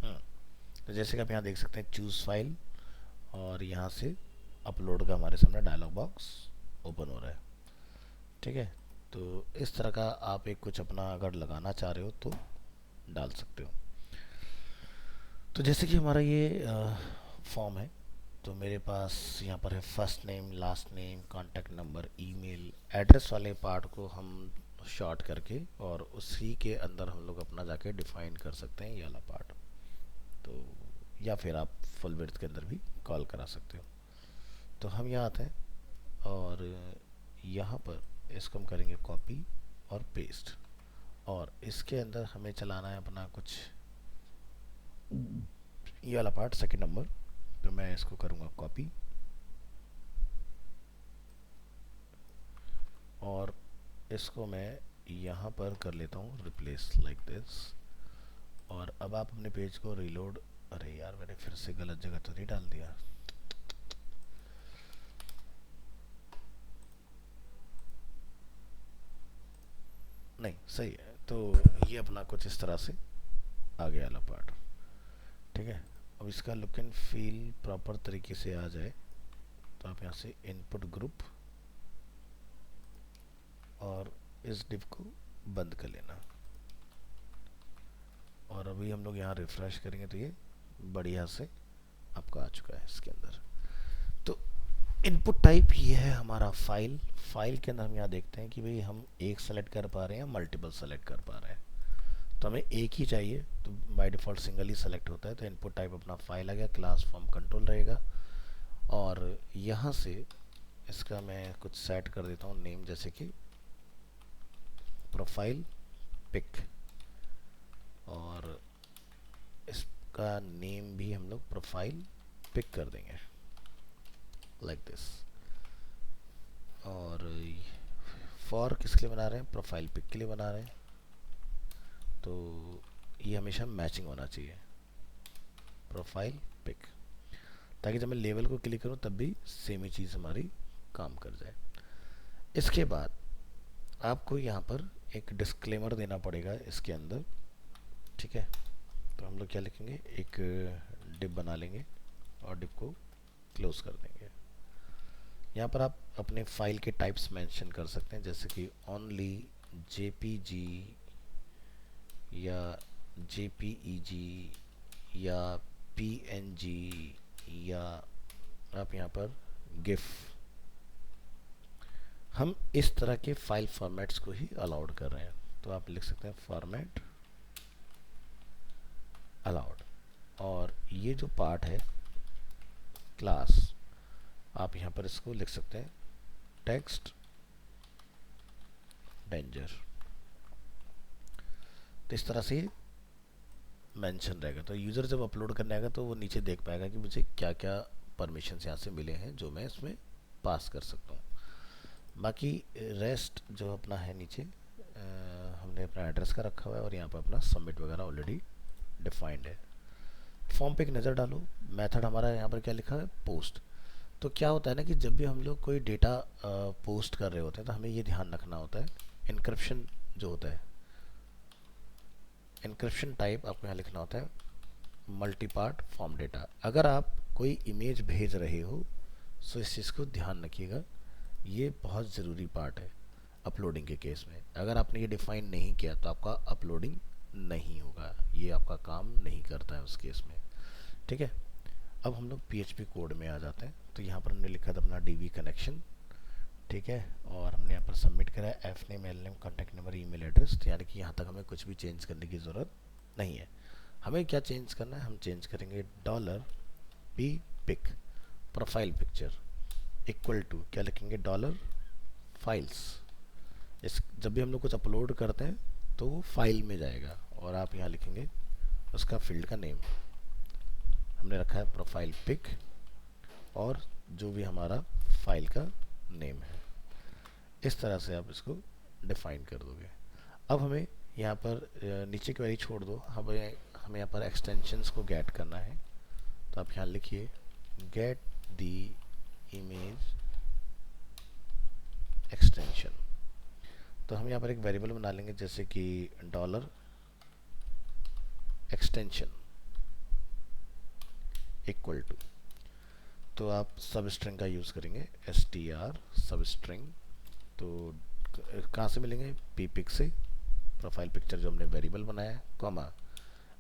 हम्म, तो जैसे कि आप यहाँ देख सकते हैं चूज़ फाइल, और यहाँ से अपलोड का हमारे सामने डायलॉग बॉक्स ओपन हो रहा है। ठीक है, तो इस तरह का आप एक कुछ अपना अगर लगाना चाह रहे हो तो डाल सकते हो। तो जैसे कि हमारा ये फॉर्म है, तो मेरे पास यहाँ पर है first name, last name, contact number, email, address वाले पार्ट को हम शॉर्ट करके और उसी के अंदर हम लोग अपना जाके डिफाइन कर सकते हैं ये वाला पार्ट। तो या फिर आप फुल विड्थ के अंदर भी कॉल करा सकते हो। तो हम यहाँ आते हैं और यहाँ पर इसको हम करेंगे कॉपी और पेस्ट, और इसके अंदर हमें चलाना है अपना कुछ ये वाला पार्ट, सेकंड नंबर। तो मैं इसको करूँगा कॉपी और इसको मैं यहाँ पर कर लेता हूँ रिप्लेस लाइक दिस। और अब आप अपने पेज को रीलोड, अरे यार मैंने फिर से गलत जगह तो नहीं डाल दिया। नहीं सही है, तो ये अपना कुछ इस तरह से आ गया वाला पार्ट। ठीक है, अब इसका लुक एंड फील प्रॉपर तरीके से आ जाए तो आप यहाँ से इनपुट ग्रुप और इस डिव को बंद कर लेना। और अभी हम लोग यहाँ रिफ्रेश करेंगे तो ये बढ़िया से आपका आ चुका है इसके अंदर। तो इनपुट टाइप ये है हमारा फाइल। फाइल के अंदर हम यहाँ देखते हैं कि भाई हम एक सेलेक्ट कर पा रहे हैं या मल्टीपल सेलेक्ट कर पा रहे हैं। तो हमें एक ही चाहिए, तो by default single he select होता है। तो इनपुट टाइप अपना फाइल आ गया, क्लास फॉर्म कंट्रोल रहेगा। और यहाँ से इसका मैं कुछ सेट कर देता हूँ नेम, जैसे कि प्रोफाइल पिक, और इसका नेम भी हम लोग प्रोफाइल पिक कर देंगे लाइक दिस। और फॉर किसके लिए बना रहे हैं, प्रोफाइल पिक के लिए बना रहे हैं। तो ये हमेशा मैचिंग होना चाहिए, प्रोफाइल पिक, ताकि जब मैं लेवल को क्लिक करूँ तब भी सेम ही चीज़ हमारी काम कर जाए। इसके बाद आपको यहाँ पर एक डिस्क्लेमर देना पड़ेगा इसके अंदर। ठीक है, तो हम लोग क्या लिखेंगे, एक डिव बना लेंगे और डिव को क्लोज कर देंगे। यहाँ पर आप अपने फाइल के टाइप्स मेंशन कर सकते हैं, जैसे कि ओनली जेपीजी या जेपीईजी या पीएनजी, या आप यहाँ पर गिफ। हम इस तरह के फाइल फॉर्मेट्स को ही अलाउड कर रहे हैं, तो आप लिख सकते हैं फॉर्मेट अलाउड। और ये जो पार्ट है क्लास, आप यहाँ पर इसको लिख सकते हैं टेक्स्ट डेंजर। तो इस तरह से मेंशन रहेगा, तो यूज़र जब अपलोड करने आएगा तो वो नीचे देख पाएगा कि मुझे क्या क्या परमिशन यहाँ से मिले हैं जो मैं इसमें पास कर सकता हूँ। बाकी रेस्ट जो अपना है नीचे हमने अपना एड्रेस का रखा हुआ है, और यहाँ पर अपना सबमिट वगैरह ऑलरेडी डिफाइंड है। फॉर्म पे एक नज़र डालो, मेथड हमारा यहाँ पर क्या लिखा है, पोस्ट। तो क्या होता है ना कि जब भी हम लोग कोई डेटा पोस्ट कर रहे होते हैं तो हमें ये ध्यान रखना होता है, इनक्रिप्शन जो होता है, इनक्रिप्शन टाइप आपको यहाँ लिखना होता है मल्टी पार्ट फॉर्म डेटा। अगर आप कोई इमेज भेज रहे हो तो इस चीज़ को ध्यान रखिएगा ये बहुत ज़रूरी पार्ट है अपलोडिंग के केस में। अगर आपने ये डिफाइन नहीं किया तो आपका अपलोडिंग नहीं होगा, ये आपका काम नहीं करता है उस केस में। ठीक है, अब हम लोग PHP कोड में आ जाते हैं। तो यहाँ पर हमने लिखा था अपना DB कनेक्शन, ठीक है, और हमने यहाँ पर सबमिट करा है F name, L name, contact number, email address. तो यानी कि यहाँ तक हमें कुछ भी चेंज करने की ज़रूरत नहीं है। हमें क्या चेंज करना है, हम चेंज करेंगे $p pic profile picture equal to क्या लिखेंगे, $फाइल्स। इस जब भी हम लोग कुछ अपलोड करते हैं तो वो फाइल में जाएगा, और आप यहाँ लिखेंगे उसका फील्ड का नेम। हमने रखा है प्रोफाइल पिक और जो भी हमारा फाइल का नेम है। इस तरह से आप इसको डिफाइन कर दोगे। अब हमें यहाँ पर नीचे क्वेरी छोड़ दो, हमें यहाँ पर एक्सटेंशंस को गेट करना है। तो आप यहाँ लिखिए गेट दी इमेज एक्सटेंशन। तो हम यहाँ पर एक वेरिएबल बना लेंगे जैसे कि डॉलर एक्सटेंशन इक्वल टू, तो आप सब स्ट्रिंग का यूज़ करेंगे str सब स्ट्रिंग। तो कहाँ से मिलेंगे, ppic से, प्रोफाइल पिक्चर जो हमने वेरिएबल बनाया है, कॉमा।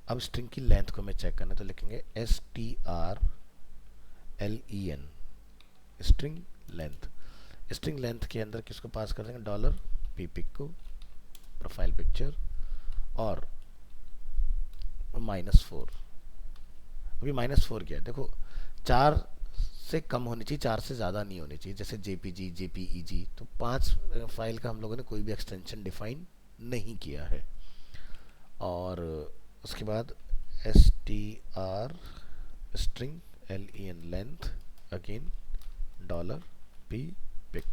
अब स्ट्रिंग की लेंथ को हमें चेक करना है, तो लिखेंगे strlen string length. String length के अंदर किसको पास कर देंगे, $ppic को, प्रोफाइल पिक्चर, और -4। अभी -4 क्या है, देखो 4 से कम होनी चाहिए, 4 से ज़्यादा नहीं होनी चाहिए। जैसे JPG, JPEG, तो 5 फाइल का हम लोगों ने कोई भी एक्सटेंशन डिफाइन नहीं किया है। और उसके बाद str string len length again $ppic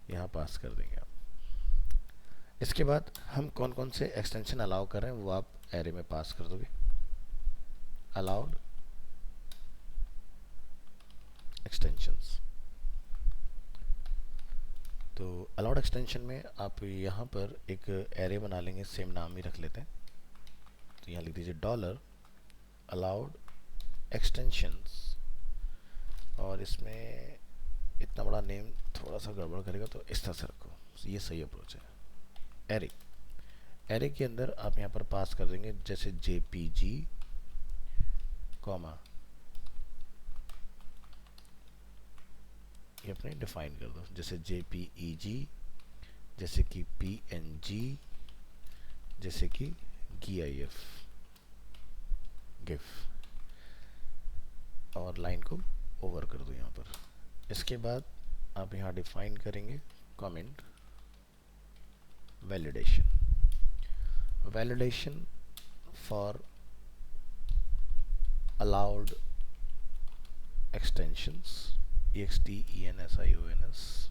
यहाँ पास कर देंगे आप। इसके बाद हम कौन कौन से एक्सटेंशन अलाउ कर रहे हैं वो आप एरे में पास कर दोगे। अलाउड एक्सटेंशंस, तो अलाउड एक्सटेंशन में आप यहाँ पर एक एरे बना लेंगे, सेम नाम ही रख लेते हैं। तो यहाँ लिख दीजिए $अलाउड एक्सटेंशंस, और इसमें इतना बड़ा नेम थोड़ा सा गड़बड़ करेगा, तो इस तरह से रखो, ये सही अप्रोच है। एरे, एरे के अंदर आप यहाँ पर पास कर देंगे जैसे JPG, कॉमा, ये अपने डिफाइन कर दो, जैसे JPEG, जैसे कि PNG, जैसे कि GIF, गिफ, और लाइन को ओवर कर दो यहाँ पर। इसके बाद आप यहाँ डिफाइन करेंगे comment validation, validation for allowed extensions, extensions,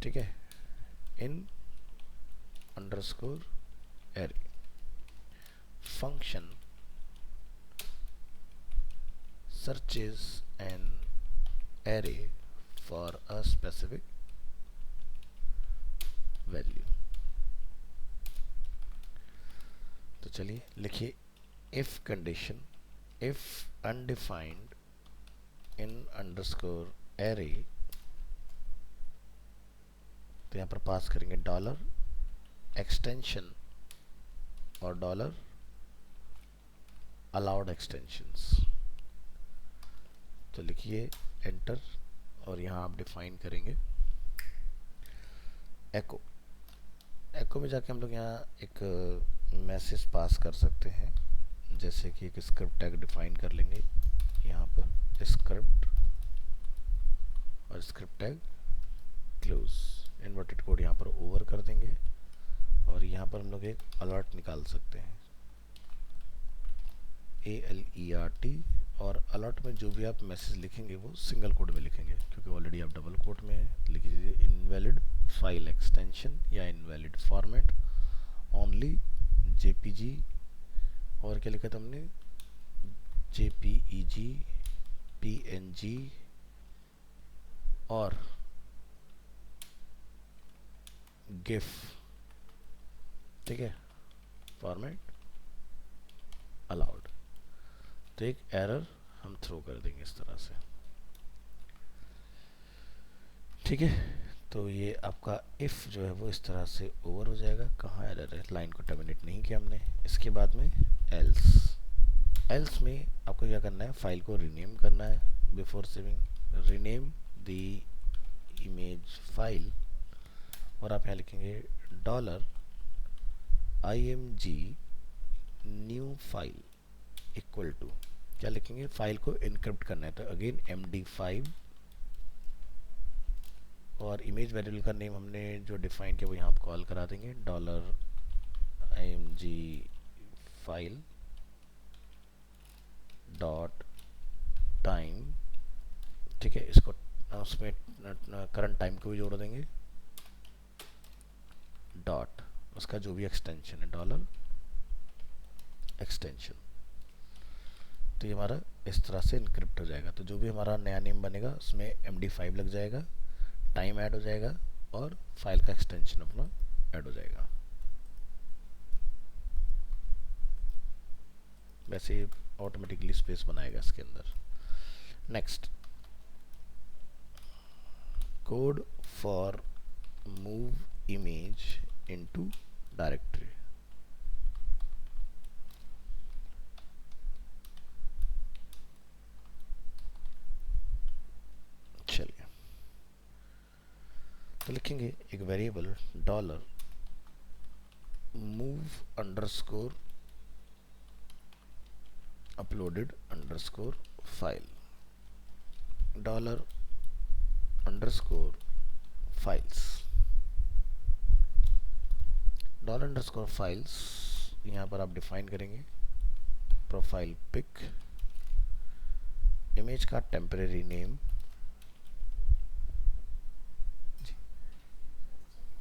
ठीक है, in underscore array. Function searches an array for a specific value। तो चलिए लिखिए if condition, if undefined in underscore array, तो यहाँ पर पास करेंगे $extension और $allowed extensions। तो लिखिए एंटर, और यहाँ आप डिफाइन करेंगे एको। एको में जाके हम लोग यहाँ एक मैसेज पास कर सकते हैं, जैसे कि एक स्क्रिप्ट टैग डिफाइन कर लेंगे यहाँ पर, स्क्रिप्ट और script tag close, inverted code यहाँ पर ओवर कर देंगे, और यहाँ पर हम लोग एक अलर्ट निकाल सकते हैं ALERT, और अलर्ट में जो भी आप मैसेज लिखेंगे वो सिंगल कोड में लिखेंगे, क्योंकि ऑलरेडी आप डबल कोड में है। लिख दीजिए इनवैलिड फाइल एक्सटेंशन या इनवैलिड फॉर्मेट ओनली JPG, और क्या लिखा था हमने, JPEG, PNG और GIF, ठीक है, फॉर्मेट अलाउड। तो एक एरर हम थ्रो कर देंगे इस तरह से। ठीक है, तो ये आपका इफ़ जो है वो इस तरह से ओवर हो जाएगा। कहाँ एरर है, लाइन को टर्मिनेट नहीं किया हमने। इसके बाद में एल्स, एल्स में आपको क्या करना है, फाइल को रीनेम करना है। Before saving rename the image file, और आप यहाँ लिखेंगे dollar img new file equal to, क्या लिखेंगे, फाइल को इनक्रिप्ट करना है, तो अगेन md5, और इमेज वेरिएबल का नेम हमने जो डिफाइन किया वो यहाँ आप कॉल करा देंगे, dollar img file dot time. ठीक है, इसको उसमें करंट टाइम को भी जोड़ देंगे, डॉट उसका जो भी एक्सटेंशन है, डॉलर एक्सटेंशन। तो ये हमारा इस तरह से इनक्रिप्ट हो जाएगा। तो जो भी हमारा नया नेम बनेगा उसमें md5 लग जाएगा, टाइम ऐड हो जाएगा, और फाइल का एक्सटेंशन अपना ऐड हो जाएगा। वैसे ऑटोमेटिकली स्पेस बनाएगा इसके अंदर। Next, code for move image into directory. चलिए, तो लिखेंगे एक variable dollar move underscore uploaded underscore file, dollar underscore files, dollar underscore files. यहाँ पर आप डिफाइन करेंगे प्रोफाइल पिक, इमेज का टेम्परेरी नेम,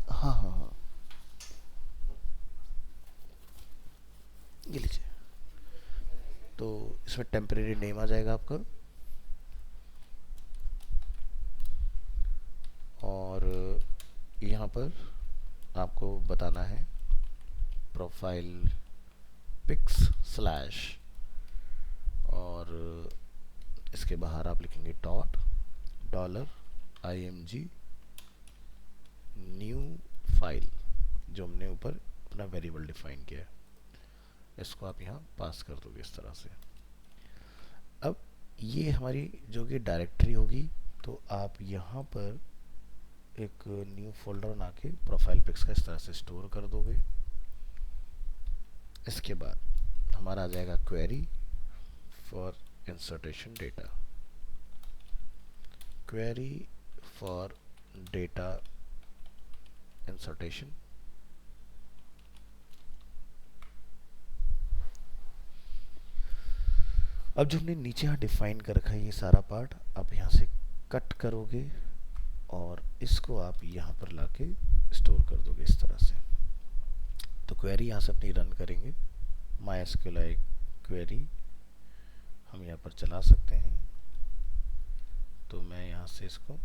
हाँ हाँ हाँ, ये लीजिए। तो इसमें टेम्परेरी नेम आ जाएगा आपका, और यहाँ पर आपको बताना है प्रोफाइल पिक्स स्लैश, और इसके बाहर आप लिखेंगे dot dollar img new file, जो हमने ऊपर अपना वेरिएबल डिफाइन किया है, इसको आप यहाँ पास कर दोगे इस तरह से। अब ये हमारी जो कि डायरेक्टरी होगी, तो आप यहाँ पर एक न्यू फोल्डर बना के प्रोफाइल पिक्स का इस तरह से स्टोर कर दोगे। इसके बाद हमारा आ जाएगा query for insertion data, query for data insertion. अब जो हमने नीचे यहाँ डिफाइन कर रखा है ये सारा पार्ट, आप यहाँ से कट करोगे और इसको आप यहाँ पर लाके स्टोर कर दोगे इस तरह से। तो क्वेरी यहाँ से अपनी रन करेंगे, MySQL क्वेरी हम यहाँ पर चला सकते हैं। तो मैं यहाँ से इसको,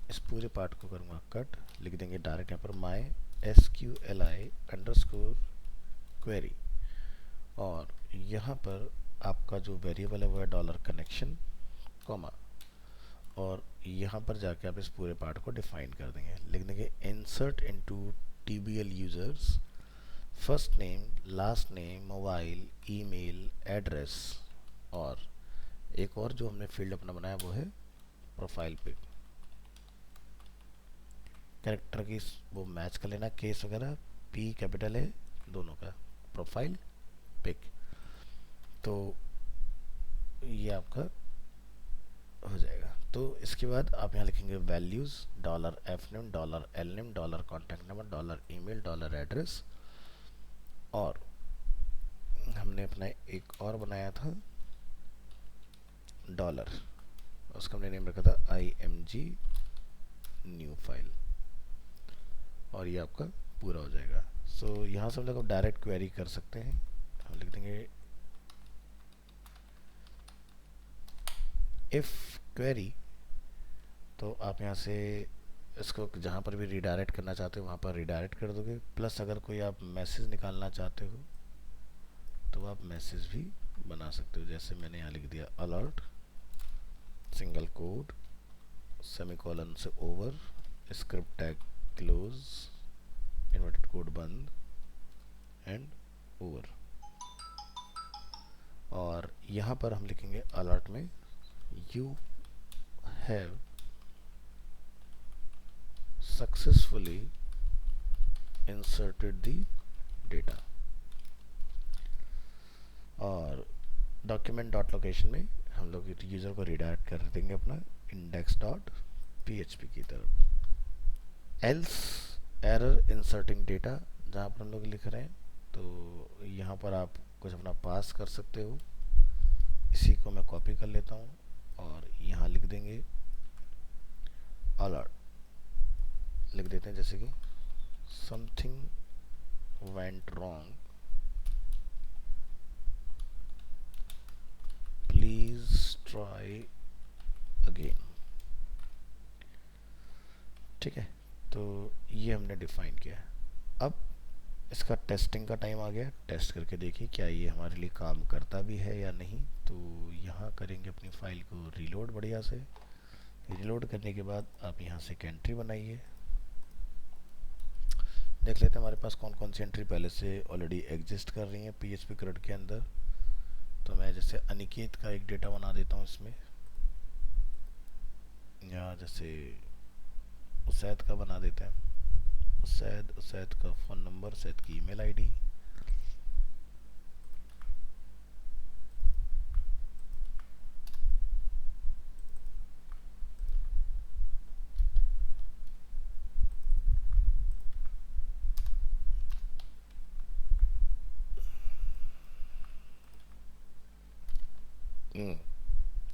इस पूरे पार्ट को करूँगा कट, लिख देंगे डायरेक्ट यहाँ पर MySQL अंडरस्कोर क्वेरी, और यहाँ पर आपका जो वेरिएबल है वो है डॉलर कनेक्शन कॉमा, और यहाँ पर जाके आप इस पूरे पार्ट को डिफाइन कर देंगे, लिख देंगे insert into TBL users first name last name mobile email address, और एक और जो हमने फील्ड अपना बनाया वो है प्रोफाइल पिक। कैरेक्टर की वो मैच कर लेना, केस वगैरह P कैपिटल है दोनों का, प्रोफाइल पिक। तो ये आपका हो जाएगा। तो इसके बाद आप यहाँ लिखेंगे values, dollar F name, dollar L name, dollar contact number, dollar email, dollar address, और हमने अपना एक और बनाया था डॉलर, उसका हमने नेम रखा था img न्यू फाइल, और ये आपका पूरा हो जाएगा। सो यहाँ से हम लोग डायरेक्ट क्वेरी कर सकते हैं। हम लिख देंगे इफ क्वेरी, तो आप यहाँ से इसको जहाँ पर भी रिडायरेक्ट करना चाहते हो वहाँ पर रिडायरेक्ट कर दोगे, प्लस अगर कोई आप मैसेज निकालना चाहते हो तो आप मैसेज भी बना सकते हो। जैसे मैंने यहाँ लिख दिया अलर्ट सिंगल कोड सेमीकोलन से over script tag close inverted code बंद एंड ओवर। और यहाँ पर हम लिखेंगे अलर्ट में you have successfully inserted the data. और डॉक्यूमेंट डॉट लोकेशन में हम लोग यूज़र को रिडायरेक्ट कर देंगे अपना इंडेक्स डॉट पीएचपी की तरफ। एल्स एरर इंसर्टिंग डेटा जहाँ पर हम लोग लिख रहे हैं, तो यहाँ पर आप कुछ अपना पास कर सकते हो। इसी को मैं कॉपी कर लेता हूँ और यहाँ लिख देंगे अलर्ट लिख देते हैं, जैसे कि something went wrong please try again. ठीक है, तो ये हमने डिफाइन किया है। अब इसका टेस्टिंग का टाइम आ गया। टेस्ट करके देखिए क्या ये हमारे लिए काम करता भी है या नहीं। तो यहाँ करेंगे अपनी फाइल को रीलोड बढ़िया से। रीलोड करने के बाद आप यहाँ से एक एंट्री बनाइए। देख लेते हैं हमारे पास कौन कौन सी एंट्री पहले से ऑलरेडी एग्जिस्ट कर रही हैं पीएचपी क्रेड के अंदर। तो मैं जैसे अनिकेत का एक डेटा बना देता हूँ इसमें, या जैसे उसैद का बना देते हैं। उसैद का फ़ोन नंबर, उसैद की ईमेल आईडी।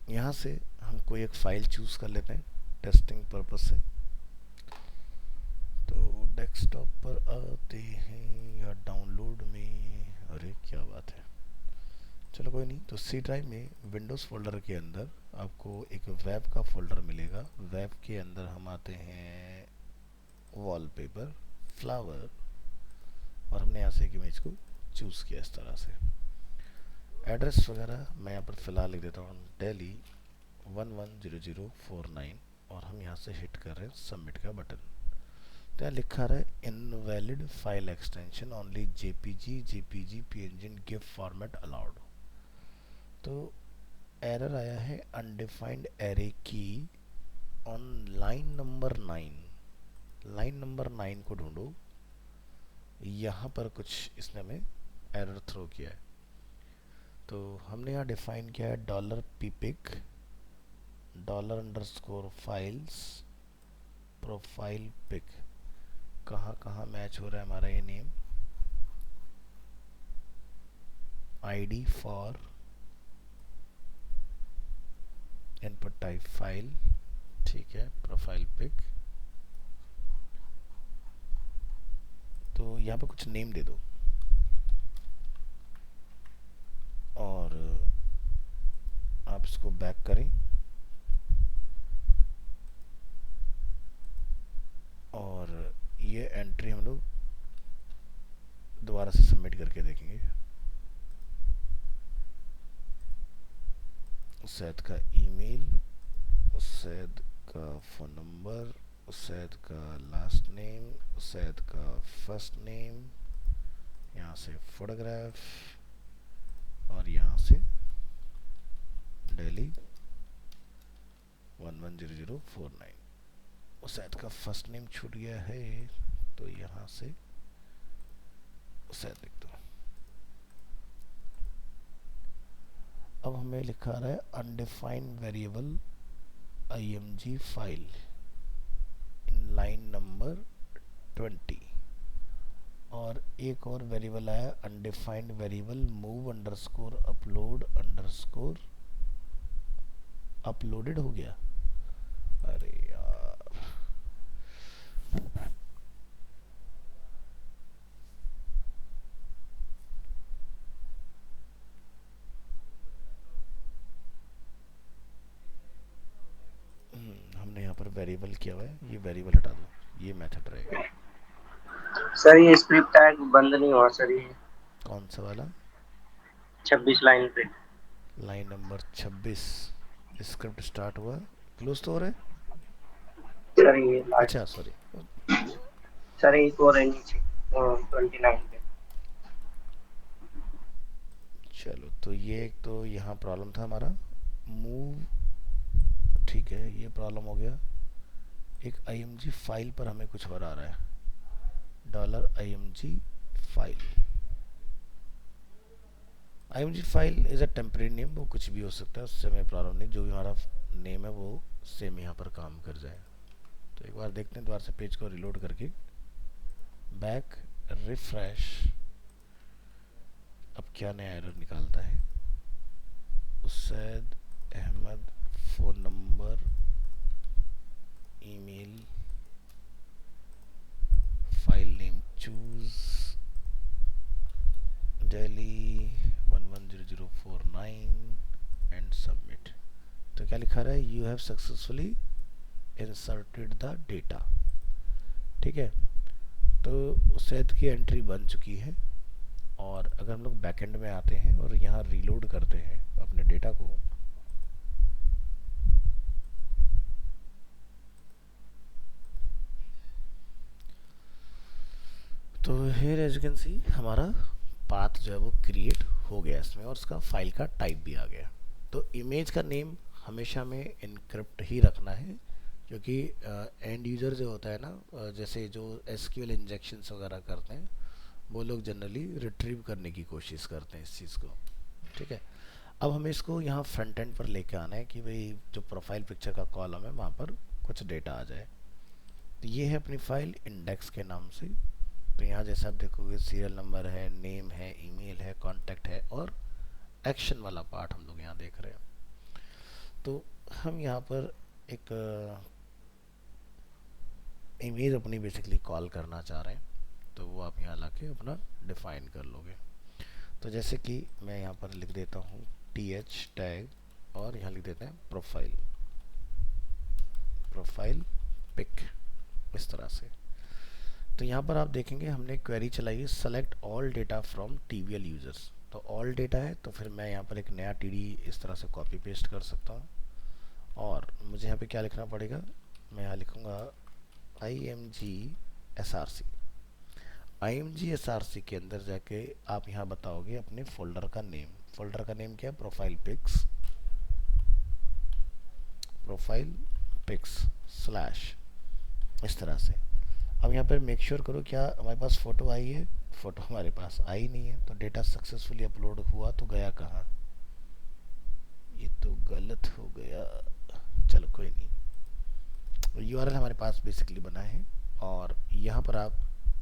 यहाँ से हम कोई एक फ़ाइल चूज़ कर लेते हैं टेस्टिंग पर्पस से। तो डेस्कटॉप पर आते हैं या डाउनलोड में, अरे क्या बात है, चलो कोई नहीं। तो सी ड्राइव में विंडोज़ फोल्डर के अंदर आपको एक वेब का फोल्डर मिलेगा। वेब के अंदर हम आते हैं वॉलपेपर फ्लावर, और हमने यहाँ से एक इमेज को चूज़ किया इस तरह से। एड्रेस वगैरह मैं यहाँ पर फ़िलहाल लिख देता हूँ दिल्ली 110049, और हम यहाँ से हिट कर रहे हैं सबमिट का बटन। तो यहाँ लिखा रहा है invalid file extension only JPG PNG and GIF format allowed. तो एरर आया है अनडिफाइंड एरे की on line number 9। Line number 9 को ढूंढो, यहाँ पर कुछ इसने हमें एरर थ्रो किया है। तो हमने यहाँ डिफाइन किया है डॉलर पीपिक dollar underscore files profile pic. कहाँ कहाँ मैच हो रहा है हमारा ये name. ID for input type file, ठीक है, प्रोफाइल पिक। तो यहाँ पे कुछ नेम दे दो, और आप इसको बैक करें और ये एंट्री हम लोग दोबारा से सबमिट करके देखेंगे। उसैद का ईमेल, उसैद का फ़ोन नंबर, उसैद का लास्ट नेम, उसैद का फर्स्ट नेम, यहाँ से फोटोग्राफ, और यहाँ से दिल्ली 110049। उसैद का फर्स्ट नेम छूट गया है, तो यहाँ से उसैद लिख दो। अब हमें लिखा रहा है undefined variable img file in line number 20, और एक और वेरिएबल आया undefined variable move underscore upload underscore uploaded हो गया। अरे यार, हमने यहाँ पर वेरिएबल किया हुआ है, ये वेरिएबल हटा दो, ये मेथड रहेगा। सर ये स्क्रिप्ट टैग बंद नहीं हुआ सर, ये कौन सा वाला? लाइन पे। लाइन नंबर 26 स्क्रिप्ट स्टार्ट हुआ, क्लोज तो हो रहा है। सर ये अच्छा लास्ट, सॉरी। सर एक और है नीचे 29 पे। चलो तो ये एक तो यहाँ प्रॉब्लम था हमारा, मूव, ठीक है ये प्रॉब्लम हो गया। एक img फाइल पर हमें कुछ और आ रहा है, $img file. img file is a temporary name, वो कुछ भी हो सकता है, उससे हमें प्रॉब्लम नहीं, जो भी हमारा नेम है वो सेम यहाँ पर काम कर जाए। तो एक बार देखते हैं दोबारा से पेज को रिलोड करके, बैक, रिफ्रेश। अब क्या नया एरर निकालता है, Usaid Ahmad, phone number, email, file name choose, Delhi 110049 and submit. तो क्या लिखा रहा है, you have successfully inserted the data. ठीक है, तो उसैद की एंट्री बन चुकी है। और अगर हम लोग बैकएंड में आते हैं और यहाँ रीलोड करते हैं अपने डेटा को, तो here as you can see हमारा पाथ जो है वो क्रिएट हो गया इसमें, और उसका फाइल का टाइप भी आ गया। तो इमेज का नेम हमेशा में इनक्रिप्ट ही रखना है, क्योंकि एंड यूज़र जो होता है ना, जैसे जो एसक्यूएल इंजेक्शंस वगैरह करते हैं, वो लोग जनरली रिट्रीव करने की कोशिश करते हैं इस चीज़ को। ठीक है, अब हमें इसको यहाँ फ्रंट एंड पर लेके आना है कि भाई जो प्रोफाइल पिक्चर का कॉलम है वहाँ पर कुछ डेटा आ जाए। तो ये है अपनी फाइल इंडेक्स के नाम से। तो यहाँ जैसे आप देखोगे सीरियल नंबर है, नेम है, ईमेल है, कांटेक्ट है, और एक्शन वाला पार्ट हम लोग यहाँ देख रहे हैं। तो हम यहाँ पर एक इमेज अपनी बेसिकली कॉल करना चाह रहे हैं, तो वो आप यहाँ ला के अपना डिफाइन कर लोगे। तो जैसे कि मैं यहाँ पर लिख देता हूँ टी एच टैग, और यहाँ लिख देते हैं प्रोफाइल, प्रोफाइल पिक, इस तरह से। तो यहाँ पर आप देखेंगे हमने क्वेरी चलाई है, select all data from TBL users. तो ऑल डेटा है, तो फिर मैं यहाँ पर एक नया टीडी इस तरह से कॉपी पेस्ट कर सकता हूँ। और मुझे यहाँ पे क्या लिखना पड़ेगा, मैं यहाँ लिखूँगा I M G S R C. I M G S R C के अंदर जाके आप यहाँ बताओगे अपने फोल्डर का नेम। फोल्डर का नेम क्या है, profile pics, profile pics slash, इस तरह से। अब यहाँ पर मेक श्योर करो क्या हमारे पास फ़ोटो आई है। फ़ोटो हमारे पास आई नहीं है, तो डेटा सक्सेसफुली अपलोड हुआ तो गया कहाँ, ये तो गलत हो गया। चलो कोई नहीं, यूआरएल हमारे पास बेसिकली बना है, और यहाँ पर आप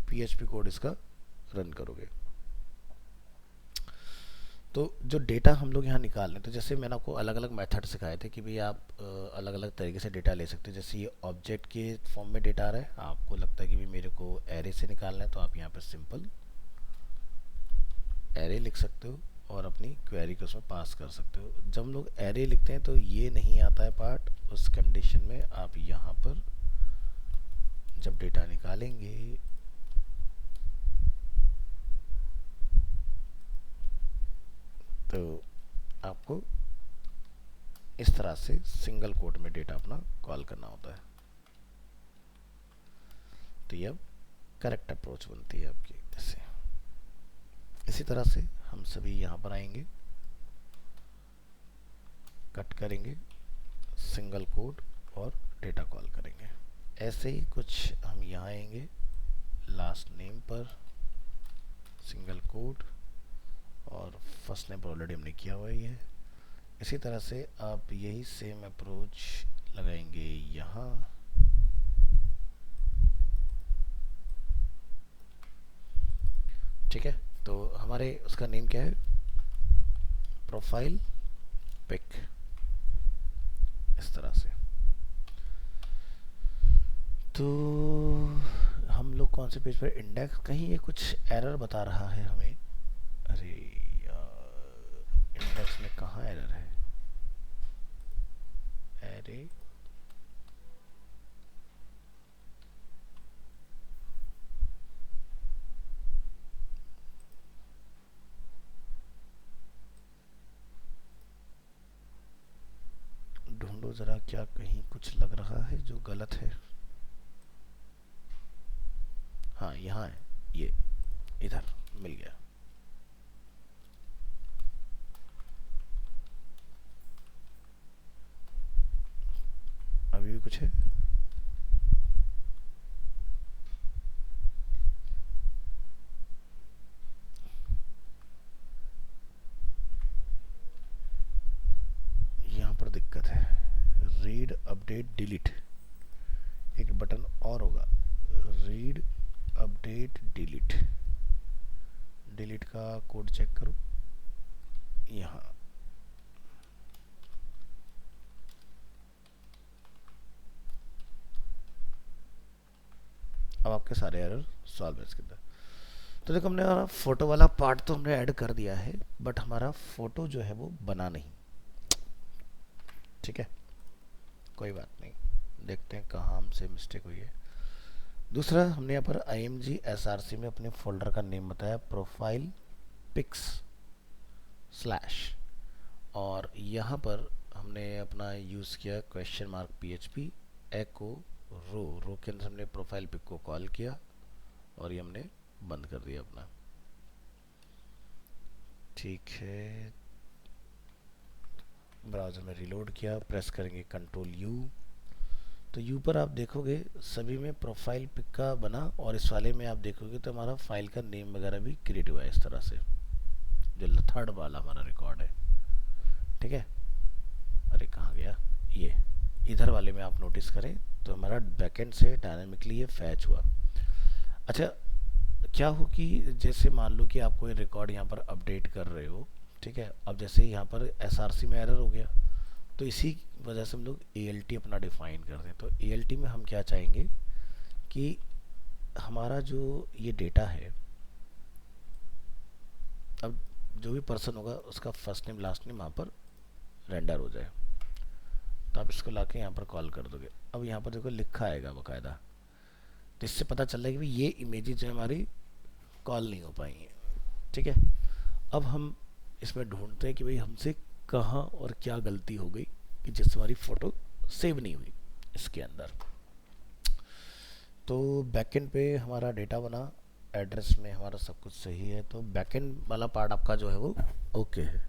पीएचपी कोड इसका रन करोगे। तो जो डेटा हम लोग यहाँ निकाल रहे हैं, तो जैसे मैंने आपको अलग अलग मेथड सिखाए थे कि भाई आप अलग अलग तरीके से डेटा ले सकते हो। जैसे ये ऑब्जेक्ट के फॉर्म में डेटा आ रहा है, आपको लगता है कि भाई मेरे को एरे से निकालना है, तो आप यहाँ पर सिंपल एरे लिख सकते हो और अपनी क्वेरी को उसमें पास कर सकते हो। जब हम लोग एरे लिखते हैं तो ये नहीं आता है पार्ट, उस कंडीशन में आप यहाँ पर जब डेटा निकालेंगे तो आपको इस तरह से सिंगल कोट में डेटा अपना कॉल करना होता है। तो ये अब करेक्ट अप्रोच बनती है आपकी ऐसे। इसी तरह से हम सभी यहाँ पर आएंगे, कट करेंगे, सिंगल कोड और डेटा कॉल करेंगे। ऐसे ही कुछ हम यहाँ आएंगे, लास्ट नेम पर सिंगल कोड, और फर्स्ट नेम पर ऑलरेडी हमने किया हुआ ही है। इसी तरह से आप यही सेम अप्रोच लगाएंगे यहाँ, ठीक है। तो हमारे उसका नेम क्या है, प्रोफाइल पिक, इस तरह से। तो हम लोग कौन से पेज पर, इंडेक्स, कहीं ये कुछ एरर बता रहा है हमें। अरे यार, इंडेक्स में कहाँ एरर है, अरे ढूंढो ज़रा, क्या कहीं कुछ लग रहा है जो गलत है। हाँ यहाँ है, ये इधर मिल गया। अभी भी कुछ है। यहाँ पर दिक्कत है, रीड अपडेट डिलीट, एक बटन और होगा, रीड अपडेट डिलीट। डिलीट का कोड चेक करो यहाँ। अब आपके सारे एरर सॉल्व है इसके अंदर। तो देखो हमने हमारा फोटो वाला पार्ट तो हमने ऐड कर दिया है, बट हमारा फोटो जो है वो बना नहीं। ठीक है, कोई बात नहीं, देखते हैं कहाँ हमसे मिस्टेक हुई है। दूसरा, हमने यहाँ पर img में अपने फोल्डर का नेम बताया प्रोफाइल पिक्स स्लैश, और यहाँ पर हमने अपना यूज़ किया क्वेश्चन मार्क php एको रो। रो के अंदर हमने प्रोफाइल पिक को कॉल किया और ये हमने बंद कर दिया अपना। ठीक है, ब्राउज़र में रिलोड किया, प्रेस करेंगे कंट्रोल यू, तो यू पर आप देखोगे सभी में प्रोफाइल पिक का बना, और इस वाले में आप देखोगे तो हमारा फाइल का नेम वगैरह भी क्रिएट हुआ है इस तरह से, जो थर्ड वाला हमारा रिकॉर्ड है। ठीक है, अरे कहाँ गया ये, इधर वाले में आप नोटिस करें तो हमारा बैकएंड से डायनामिकली ये फैच हुआ। अच्छा, क्या हो कि जैसे मान लो कि आप कोई रिकॉर्ड यहाँ पर अपडेट कर रहे हो, ठीक है, अब जैसे यहाँ पर एसआरसी में एरर हो गया, तो इसी वजह से हम लोग ALT अपना डिफाइन करते हैं। तो ALT में हम क्या चाहेंगे कि हमारा जो ये डेटा है, अब जो भी पर्सन होगा उसका फर्स्ट नेम लास्ट नेम वहाँ पर रेंडर हो जाए, तो आप इसको लाके यहाँ पर कॉल कर दोगे। अब यहाँ पर देखो लिखा आएगा बाकायदा, तो इससे पता चल रहा है कि भाई ये इमेजेस जो हमारी कॉल नहीं हो पाएंगी। ठीक है, अब हम इसमें ढूंढते हैं कि भाई हमसे कहाँ और क्या गलती हो गई कि जिससे हमारी फ़ोटो सेव नहीं हुई इसके अंदर। तो बैकएंड पे हमारा डेटा बना, एड्रेस में हमारा सब कुछ सही है, तो बैकएंड वाला पार्ट आपका जो है वो ओके है।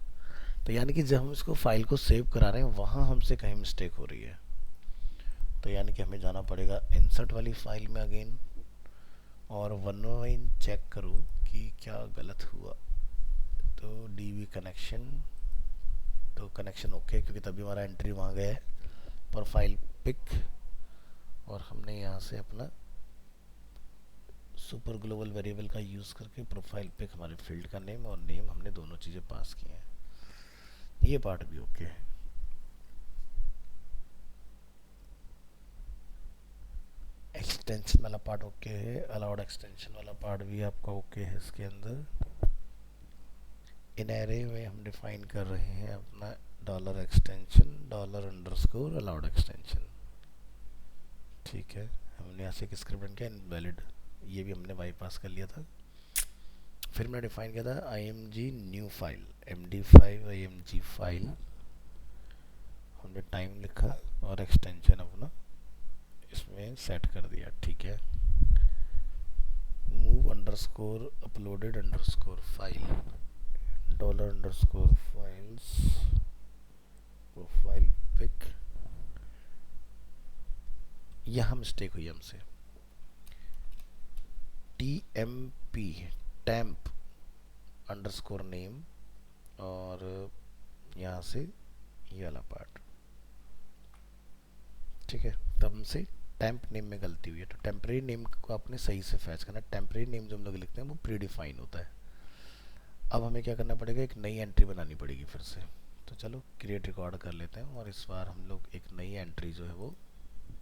तो यानी कि जब हम इसको फाइल को सेव करा रहे हैं वहाँ हमसे कहीं मिस्टेक हो रही है, तो यानी कि हमें जाना पड़ेगा इंसर्ट वाली फाइल में अगेन, और वन बाय वन चेक करो कि क्या गलत हुआ। तो DB कनेक्शन, तो कनेक्शन ओके, क्योंकि तभी हमारा एंट्री वहाँ गया है, प्रोफाइल पिक, और हमने यहाँ से अपना सुपर ग्लोबल वेरिएबल का यूज़ करके प्रोफाइल पिक हमारे फील्ड का नेम और नेम हमने दोनों चीज़ें पास की हैं। ये पार्ट भी ओके है। एक्सटेंशन वाला पार्ट ओके है, अलाउड एक्सटेंशन वाला पार्ट भी आपका ओके है। इसके अंदर इन एरे में हम डिफाइन कर रहे हैं अपना dollar extension, dollar underscore allowed extension. ठीक है, हमने यहाँ से एक स्क्रिप्ट रन किया इनवैलिड, ये भी हमने बाईपास कर लिया था। फिर मैंने डिफाइन किया था img new file, MD5 img file, हमने टाइम लिखा और एक्सटेंशन अपना इसमें सेट कर दिया। ठीक है, move underscore uploaded underscore file, dollar underscore files, profile pick, यहाँ मिस्टेक हुई हमसे, TMP टैम्प अंडरस्कोर नेम, और यहाँ से ये वाला पार्ट। ठीक है, तब हमसे टैम्प नेम में गलती हुई है, तो टेम्परेरी नेम को आपने सही से फैच करना। टेम्परेरी नेम जो हम लोग लिखते हैं वो प्री डिफाइन होता है। अब हमें क्या करना पड़ेगा, एक नई एंट्री बनानी पड़ेगी फिर से। तो चलो क्रिएट रिकॉर्ड कर लेते हैं, और इस बार हम लोग एक नई एंट्री जो है वो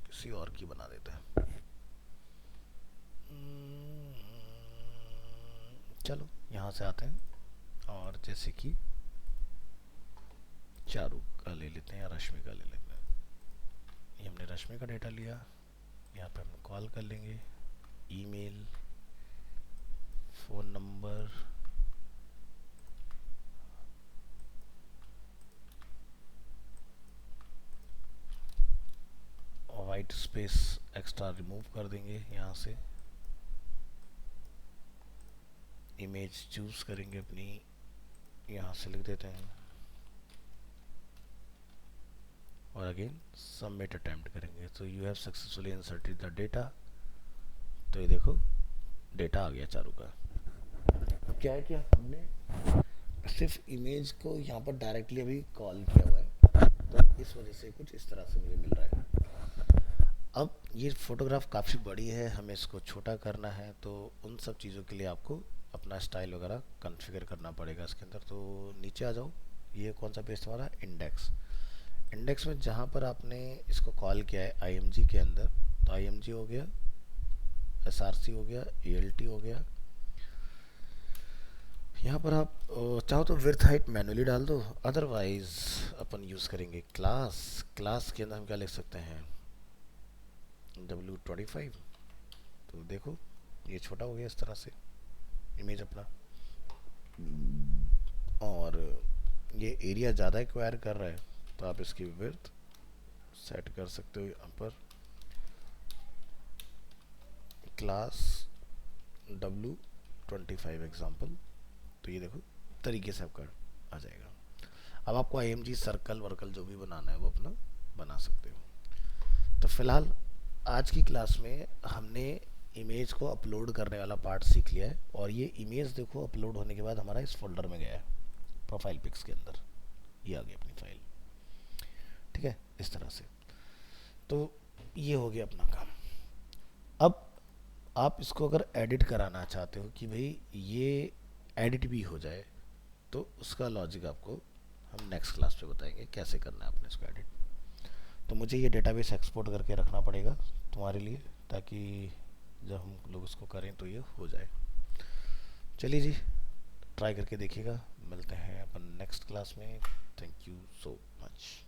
किसी और की बना देते हैं। चलो यहाँ से आते हैं, और जैसे कि चारू का ले लेते हैं या रश्मि का ले लेते हैं। ये हमने रश्मि का डेटा लिया, यहाँ पे हम कॉल कर लेंगे, email, phone number, white space extra remove कर देंगे यहाँ से, इमेज चूज करेंगे अपनी, यहाँ से लिख देते हैं और अगेन सबमिट अटेम्प्ट करेंगे। तो you have successfully inserted the data. तो ये देखो डेटा आ गया चारों का। अब क्या है कि हमने सिर्फ इमेज को यहाँ पर डायरेक्टली अभी कॉल किया हुआ है, तो इस वजह से कुछ इस तरह से मुझे मिल रहा है। अब ये फोटोग्राफ काफ़ी बड़ी है, हमें इसको छोटा करना है, तो उन सब चीज़ों के लिए आपको अपना स्टाइल वगैरह कॉन्फ़िगर करना पड़ेगा इसके अंदर। तो नीचे आ जाओ, ये कौन सा पेज हमारा, इंडेक्स। इंडेक्स में जहाँ पर आपने इसको कॉल किया है आईएमजी के अंदर, तो आईएमजी हो गया, एसआरसी हो गया, एएलटी हो गया। यहाँ पर आप चाहो तो विड्थ हाइट मैनुअली डाल दो, अदरवाइज अपन यूज़ करेंगे क्लास। क्लास के अंदर हम क्या लिख सकते हैं, W25। तो देखो ये छोटा हो गया इस तरह से इमेज अपना, और ये एरिया ज़्यादा एक्वायर कर रहा है, तो आप इसकी विड्थ सेट कर सकते हो यहाँ पर, क्लास W25 एग्जाम्पल। तो ये देखो तरीके से आपका आ जाएगा। अब आपको IMG सर्कल वर्कल जो भी बनाना है वो अपना बना सकते हो। तो फिलहाल आज की क्लास में हमने इमेज को अपलोड करने वाला पार्ट सीख लिया है, और ये इमेज देखो अपलोड होने के बाद हमारा इस फोल्डर में गया है, प्रोफाइल पिक्स के अंदर ये आ गई अपनी फाइल। ठीक है, इस तरह से। तो ये हो गया अपना काम। अब आप इसको अगर एडिट कराना चाहते हो कि भाई ये एडिट भी हो जाए, तो उसका लॉजिक आपको हम नेक्स्ट क्लास पे बताएंगे कैसे करना है आपने इसको एडिट। तो मुझे ये डेटाबेस एक्सपोर्ट करके रखना पड़ेगा तुम्हारे लिए, ताकि जब हम लोग इसको करें तो ये हो जाए। चलिए जी, ट्राई करके देखिएगा, मिलते हैं अपन नेक्स्ट क्लास में। Thank you so much.